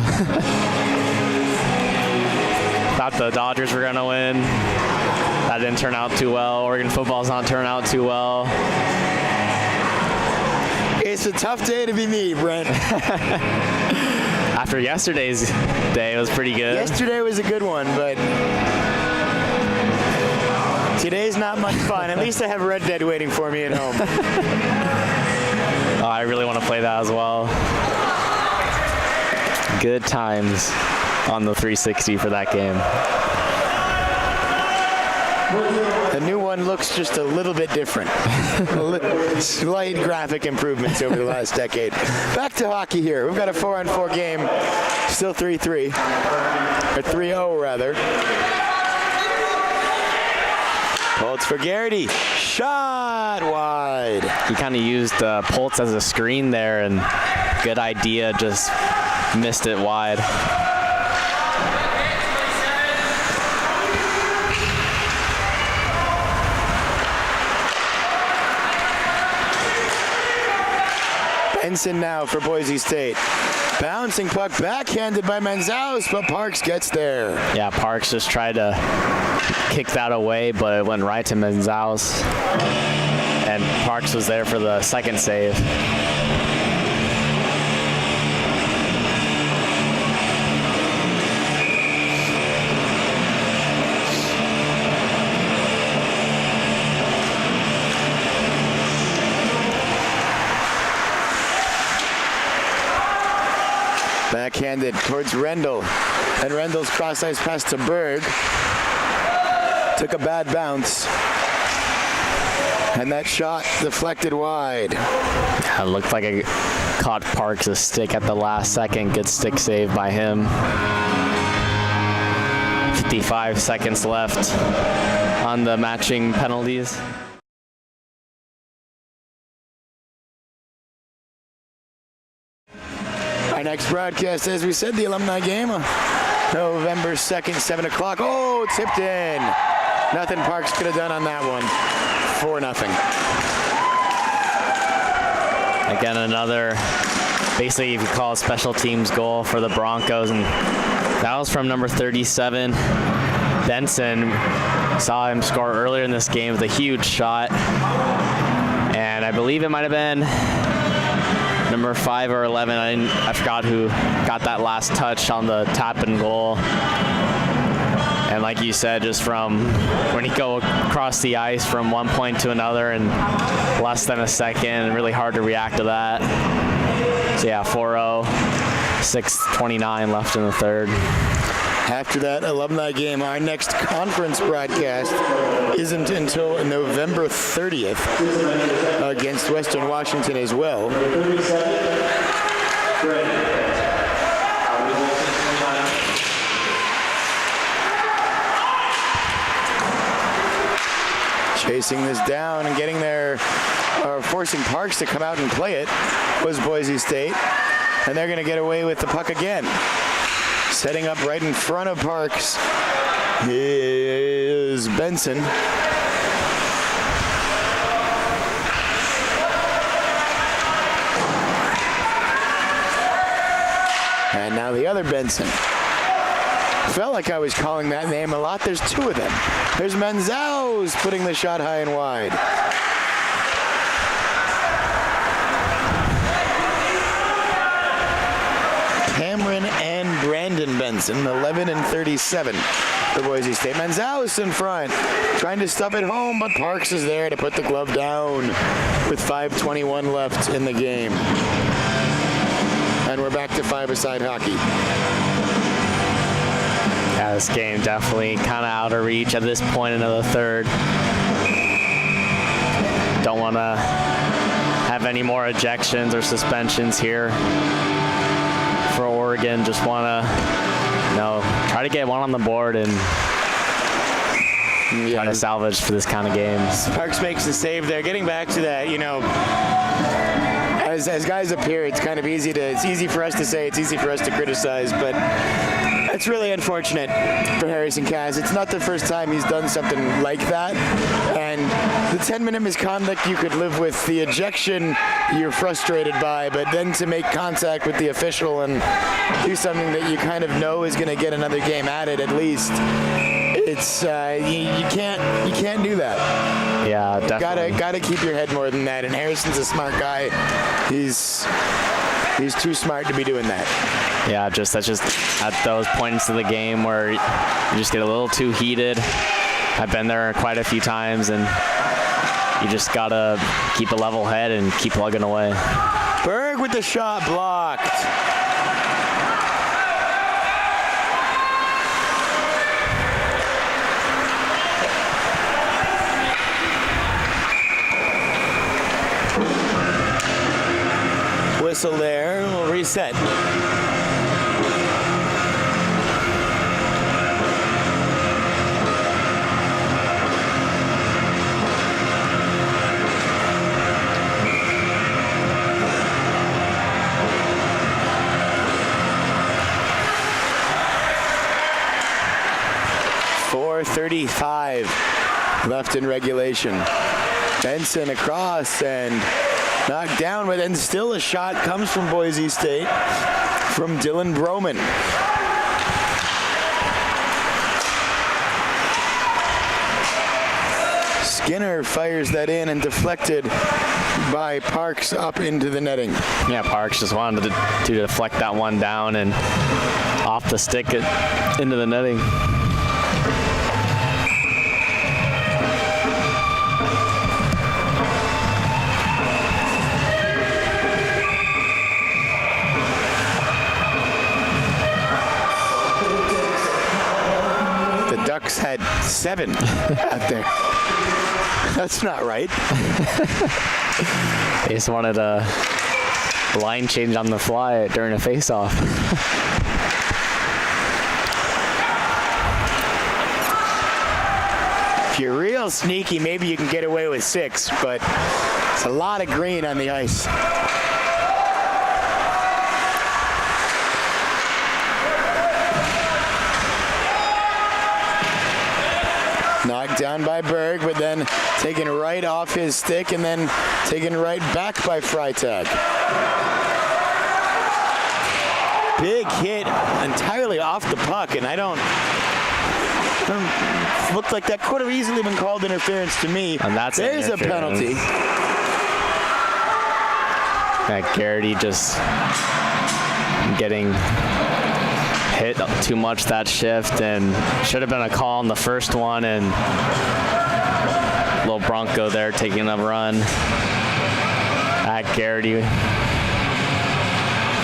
Thought the Dodgers were gonna win. That didn't turn out too well. Oregon football's not turning out too well. It's a tough day to be me, Brent. After yesterday's day, it was pretty good. Yesterday was a good one, but today's not much fun. At least I have Red Dead waiting for me at home. Oh, I really want to play that as well. Good times on the 360 for that game. The new one looks just a little bit different. Slight graphic improvements over the last decade. Back to hockey here. We've got a 4-on-4 game. Still 3-3. Or 3-0 rather. Pulse for Garrity. Shot wide. He kind of used Pulse as a screen there, and good idea, just missed it wide. Benson now for Boise State. Bouncing puck backhanded by Menzaus, but Parks gets there. Yeah, Parks just tried to kick that away, but it went right to Menzaus. And Parks was there for the second save. Backhanded towards Rendell. And Rendell's cross ice pass to Berg. Took a bad bounce. And that shot deflected wide. It looked like it caught Parks' stick at the last second. Good stick save by him. 55 seconds left on the matching penalties. Our next broadcast, as we said, the alumni game, November 2nd, 7 o'clock. Oh, tipped in. Nothing Parks could have done on that one. 4-0. Again, another, basically, if you call it special teams goal for the Broncos, and that was from number 37. Benson, saw him score earlier in this game with a huge shot, and I believe it might have been number 5 or 11. I forgot who got that last touch on the tap and goal. And like you said, just from when you go across the ice from one point to another in less than a second, really hard to react to that. So yeah, 4-0, 6:29 left in the third. After that alumni game, our next conference broadcast isn't until November 30th against Western Washington as well. Chasing this down and getting there, forcing Parks to come out and play it was Boise State. And they're going to get away with the puck again. Setting up right in front of Parks is Benson. And now the other Benson. Felt like I was calling that name a lot. There's two of them. There's Menzaus putting the shot high and wide. Cameron and Brandon Benson, 11 and 37 for Boise State. Menzaus in front, trying to stop it home, but Parks is there to put the glove down with 5:21 left in the game. And we're back to five-a-side hockey. Yeah, this game definitely kind of out of reach at this point into the third. Don't want to have any more ejections or suspensions here for Oregon. Just want to, try to get one on the board and try to salvage for this kind of game. Parks makes the save there. Getting back to that, as guys up here, it's kind of easy for us to say, it's easy for us to criticize, but it's really unfortunate for Harrison Cass. It's not the first time he's done something like that. And the 10-minute misconduct you could live with, the ejection you're frustrated by, but then to make contact with the official and do something that you kind of know is going to get another game added at least. It's you can't do that. Yeah, definitely. Gotta keep your head more than that. And Harrison's a smart guy. He's too smart to be doing that. Yeah, that's just at those points of the game where you just get a little too heated. I've been there quite a few times, and you just gotta keep a level head and keep plugging away. Berg with the shot blocked. Whistle there, we'll reset. .35 left in regulation. Benson across and knocked down, but then still a shot comes from Boise State from Dylan Broman. Skinner fires that in and deflected by Parks up into the netting. Yeah, Parks just wanted to deflect that one down and off the stick into the netting. Ducks had 7 out there. That's not right. They just wanted a line change on the fly during a face-off. If you're real sneaky, maybe you can get away with 6, but it's a lot of green on the ice. Knocked down by Berg, but then taken right off his stick and then taken right back by Freitag. Big hit entirely off the puck, and I don't looked like that could have easily been called interference to me. And there's a penalty. Garrity just getting hit too much that shift, and should have been a call on the first one, and little Bronco there taking a run at Garrity.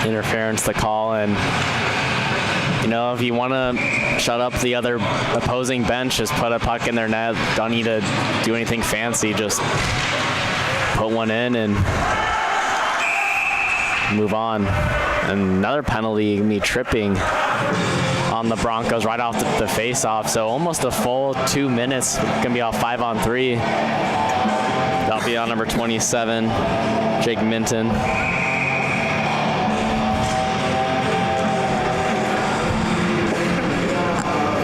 Interference the call, and you know, if you want to shut up the other opposing bench, just put a puck in their net. Don't need to do anything fancy, just put one in and move on. And another penalty, me tripping on the Broncos right off the face-off. So almost a full 2 minutes. Gonna be off 5-on-3. That'll be on number 27, Jake Minton.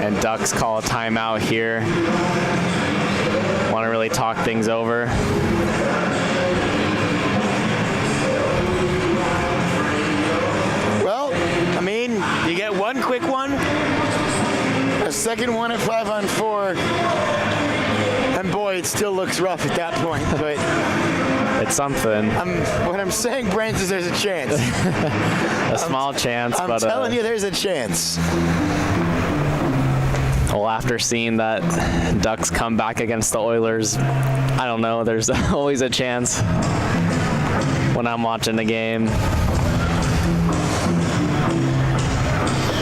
And Ducks call a timeout here. Want to really talk things over. You get one quick one, a second one at 5-on-4, and boy, it still looks rough at that point, but it's something. What I'm saying, Brent, is there's a chance. A small chance, I'm but telling you, there's a chance. Well, after seeing that Ducks come back against the Oilers, I don't know, there's always a chance when I'm watching the game.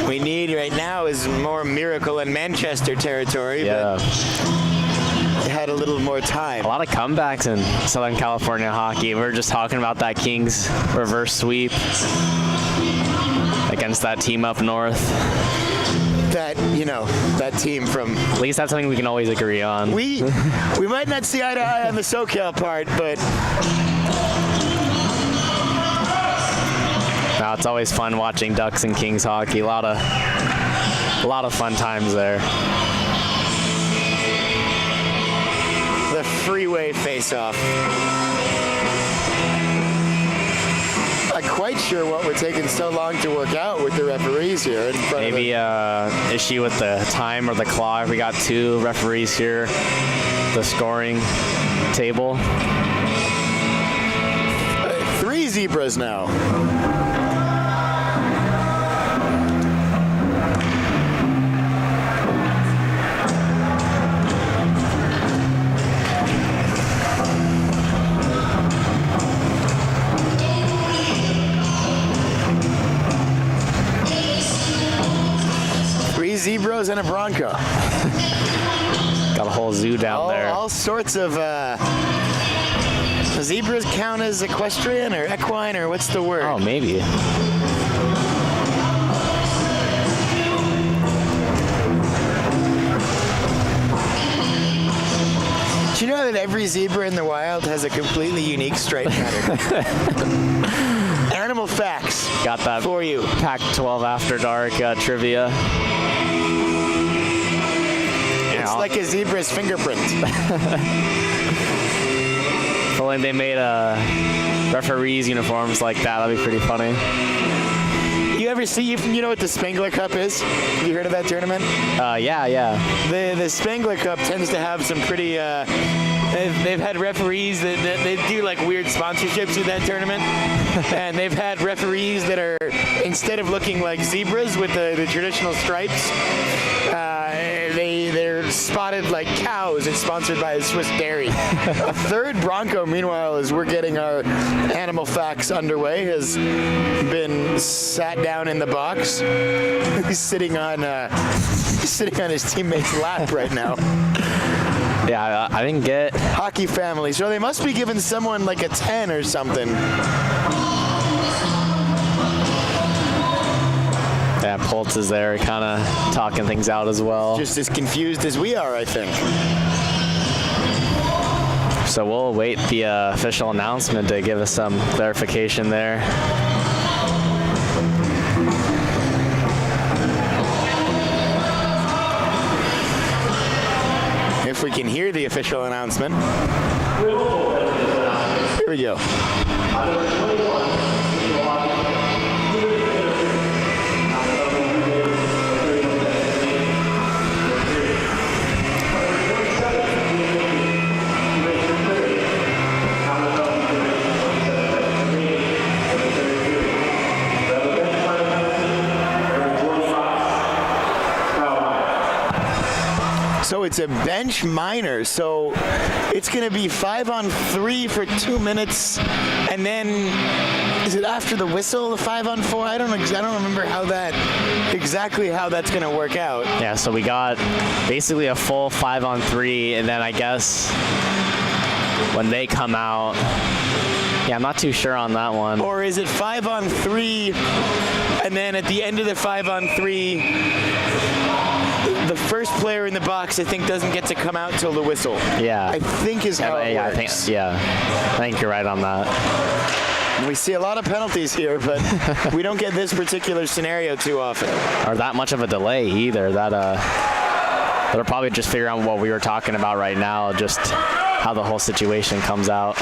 We need right now is more Miracle in Manchester territory, Yeah. but they had a little more time. A lot of comebacks in Southern California hockey. We were just talking about that Kings reverse sweep against that team up north. That, you know, that team from... At least that's something we can always agree on. We might not see eye to eye on the SoCal part, but... Now it's always fun watching Ducks and Kings hockey. A lot of fun times there. The freeway face-off. Not quite sure what we're taking so long to work out with the referees here in front Maybe issue with the time or the clock. We got 2 referees here. The scoring table. 3 zebras now. a bronco? Got a whole zoo down there. All sorts of. Zebras count as equestrian or equine, or what's the word? Oh, maybe. Do you know that every zebra in the wild has a completely unique stripe pattern? Animal facts. Got that for you. Pac-12 After Dark trivia. It's like a zebra's fingerprint. If only they made referees uniforms like that, that'd be pretty funny. You ever see, you know what the Spengler Cup is? Have you heard of that tournament? Yeah. The Spengler Cup tends to have some pretty, they've had referees that they do like weird sponsorships with that tournament. And they've had referees that are, instead of looking like zebras with the traditional stripes, they're spotted like cows. It's sponsored by Swiss Dairy. A third Bronco, meanwhile, as we're getting our animal facts underway, has been sat down in the box. He's sitting on his teammate's lap right now. Yeah, I didn't get... Hockey family. So they must be giving someone like a 10 or something. Yeah, Poltz is there kind of talking things out as well. Just as confused as we are, I think. So we'll await the official announcement to give us some clarification there. If we can hear the official announcement. Here we go. So it's a bench minor. So it's going to be 5-on-3 for 2 minutes, and then is it after the whistle, the 5-on-4? I don't remember exactly how that's going to work out. Yeah, so we got basically a full 5-on-3, and then I guess when they come out, yeah, I'm not too sure on that one. Or is it 5-on-3, and then at the end of the 5-on-3, the first player in the box, I think, doesn't get to come out till the whistle. Yeah. I think is how it works. I think you're right on that. We see a lot of penalties here, but we don't get this particular scenario too often. Or that much of a delay either. They'll probably just figure out what we were talking about right now, just how the whole situation comes out.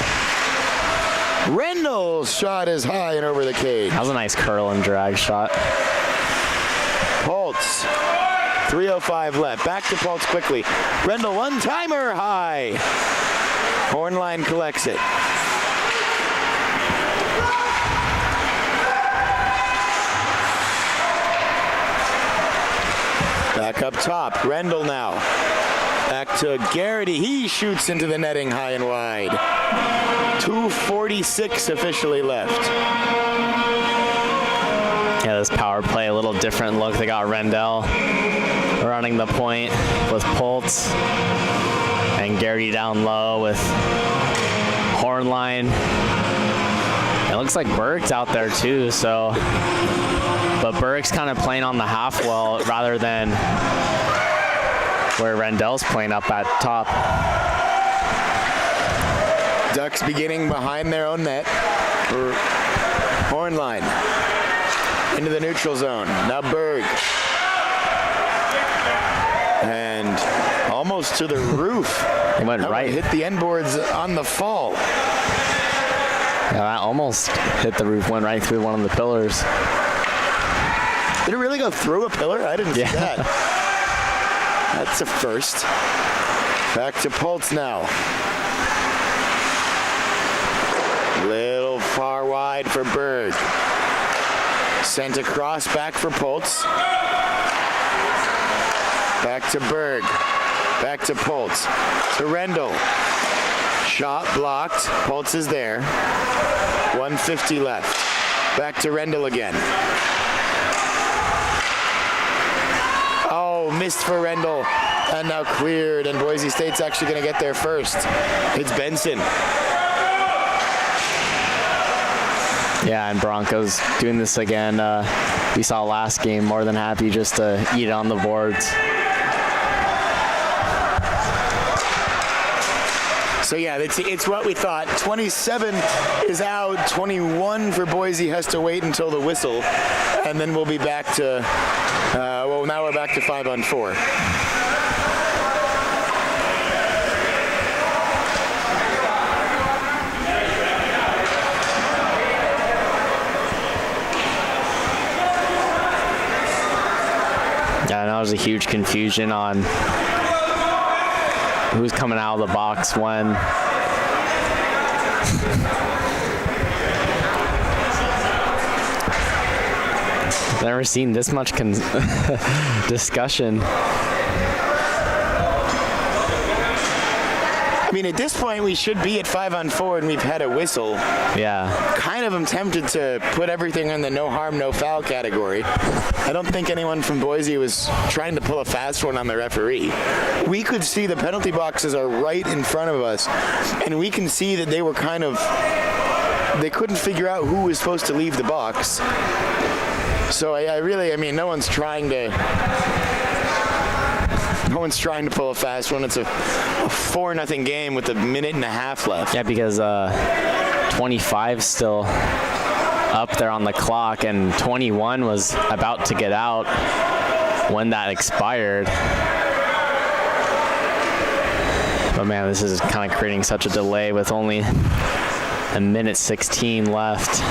Rendell's shot is high and over the cage. That was a nice curl and drag shot. Poltz. 3:05 left. Back to Poltz quickly. Rendell, one-timer high. Hornline collects it. Back up top. Rendell now. Back to Garrity. He shoots into the netting high and wide. 2:46 officially left. Yeah, this power play, a little different look. They got Rendell running the point with Poltz, and Garrity down low with Hornline. It looks like Berg's out there too, so, but Berg's kind of playing on the half wall rather than where Rendell's playing up at top. Ducks beginning behind their own net. Hornline into the neutral zone. Now Berg. And almost to the roof. He went right. Hit the end boards on the fall. Yeah, that almost hit the roof, went right through one of the pillars. Did it really go through a pillar? I didn't see that. That's a first. Back to Poltz now. Little far wide for Berg. Sent across back for Poltz. Back to Berg. Back to Poltz. To Rendell. Shot blocked. Poltz is there. 1:50 left. Back to Rendell again. Oh, Oh, missed for Rendell. And now cleared, and Boise State's actually going to get there first. It's Benson. Yeah, and Broncos doing this again. We saw last game, more than happy just to eat on the boards. So yeah, it's what we thought. 27 is out. 21 for Boise has to wait until the whistle, and then we'll be back to. Well, now we're back to 5-on-4. Yeah, and that was a huge confusion on who's coming out of the box when. Never seen this much discussion. I mean, at this point, we should be at 5-on-4, and we've had a whistle. Yeah. Kind of am tempted to put everything in the no harm, no foul category. I don't think anyone from Boise was trying to pull a fast one on the referee. We could see the penalty boxes are right in front of us, and we can see that they were they couldn't figure out who was supposed to leave the box. So I mean, no one's trying to pull a fast one. It's a 4-0 game with a minute and a half left. Yeah, because 25 still up there on the clock, and 21 was about to get out when that expired. But man, this is kind of creating such a delay with only a minute 16 left.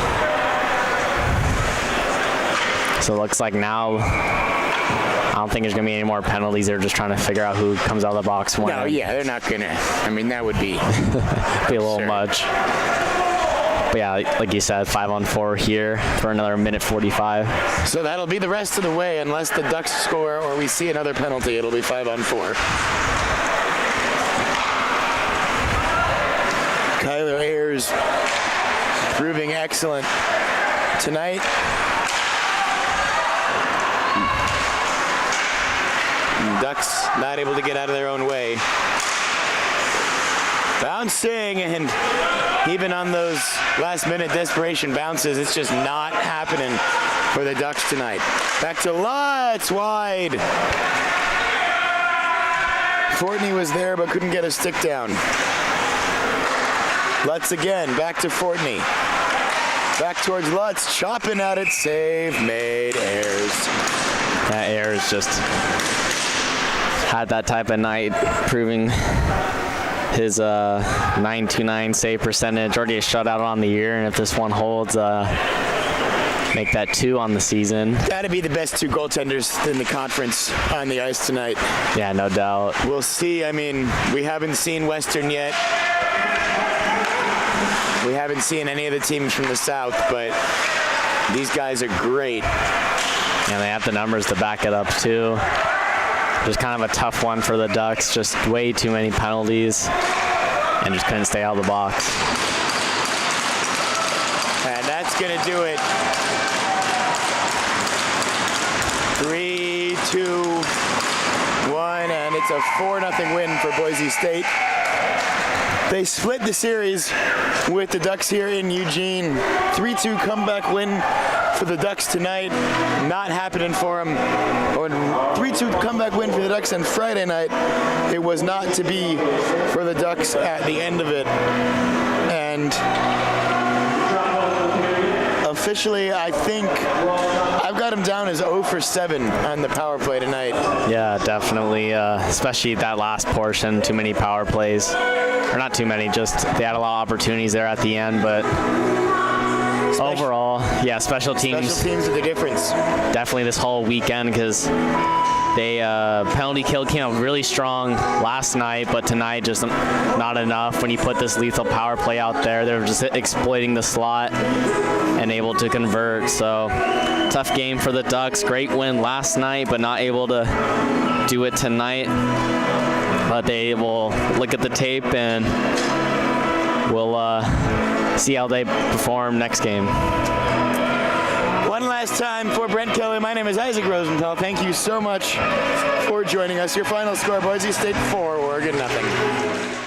So it looks like now I don't think there's going to be any more penalties. They're just trying to figure out who comes out of the box when. No, yeah, they're not going to. I mean, that would be be a little much. But yeah, like you said, 5-on-4 here for another minute 45. So that'll be the rest of the way unless the Ducks score or we see another penalty. It'll be 5-on-4. Kyler Ayers proving excellent tonight. Ducks not able to get out of their own way. Bouncing, and even on those last-minute desperation bounces, it's just not happening for the Ducks tonight. Back to Lutz, wide. Fortney was there but couldn't get a stick down. Lutz again, back to Fortney. Back towards Lutz, chopping at it, save made. Ayers. Yeah, Ayers just had that type of night, proving his .929 save percentage. Already a shutout on the year, and if this one holds, make that 2 on the season. Gotta be the best 2 goaltenders in the conference on the ice tonight. Yeah, no doubt. We'll see. I mean, we haven't seen Western yet. We haven't seen any of the teams from the South, but these guys are great. And they have the numbers to back it up, too. Just kind of a tough one for the Ducks. Just way too many penalties and just couldn't stay out of the box. And that's going to do it. 3, 2, 1, and it's a 4-0 win for Boise State. They split the series with the Ducks here in Eugene. 3-2 comeback win for the Ducks tonight. Not happening for them. 3-2 comeback win for the Ducks on Friday night. It was not to be for the Ducks at the end of it. And officially, I think I've got him down as 0 for 7 on the power play tonight. Yeah, definitely, especially that last portion, too many power plays. Or not too many, just they had a lot of opportunities there at the end, but overall, yeah, special teams. Special teams are the difference. Definitely this whole weekend, because they penalty kill came out really strong last night, but tonight just not enough. When you put this lethal power play out there, they're just exploiting the slot and able to convert. So tough game for the Ducks. Great win last night, but not able to do it tonight. But they will look at the tape and we'll see how they perform next game. Well, One last time for Brent Kelly, my name is Isaac Rosenthal. Thank you so much for joining us. Your final score, Boise State 4, Oregon 0.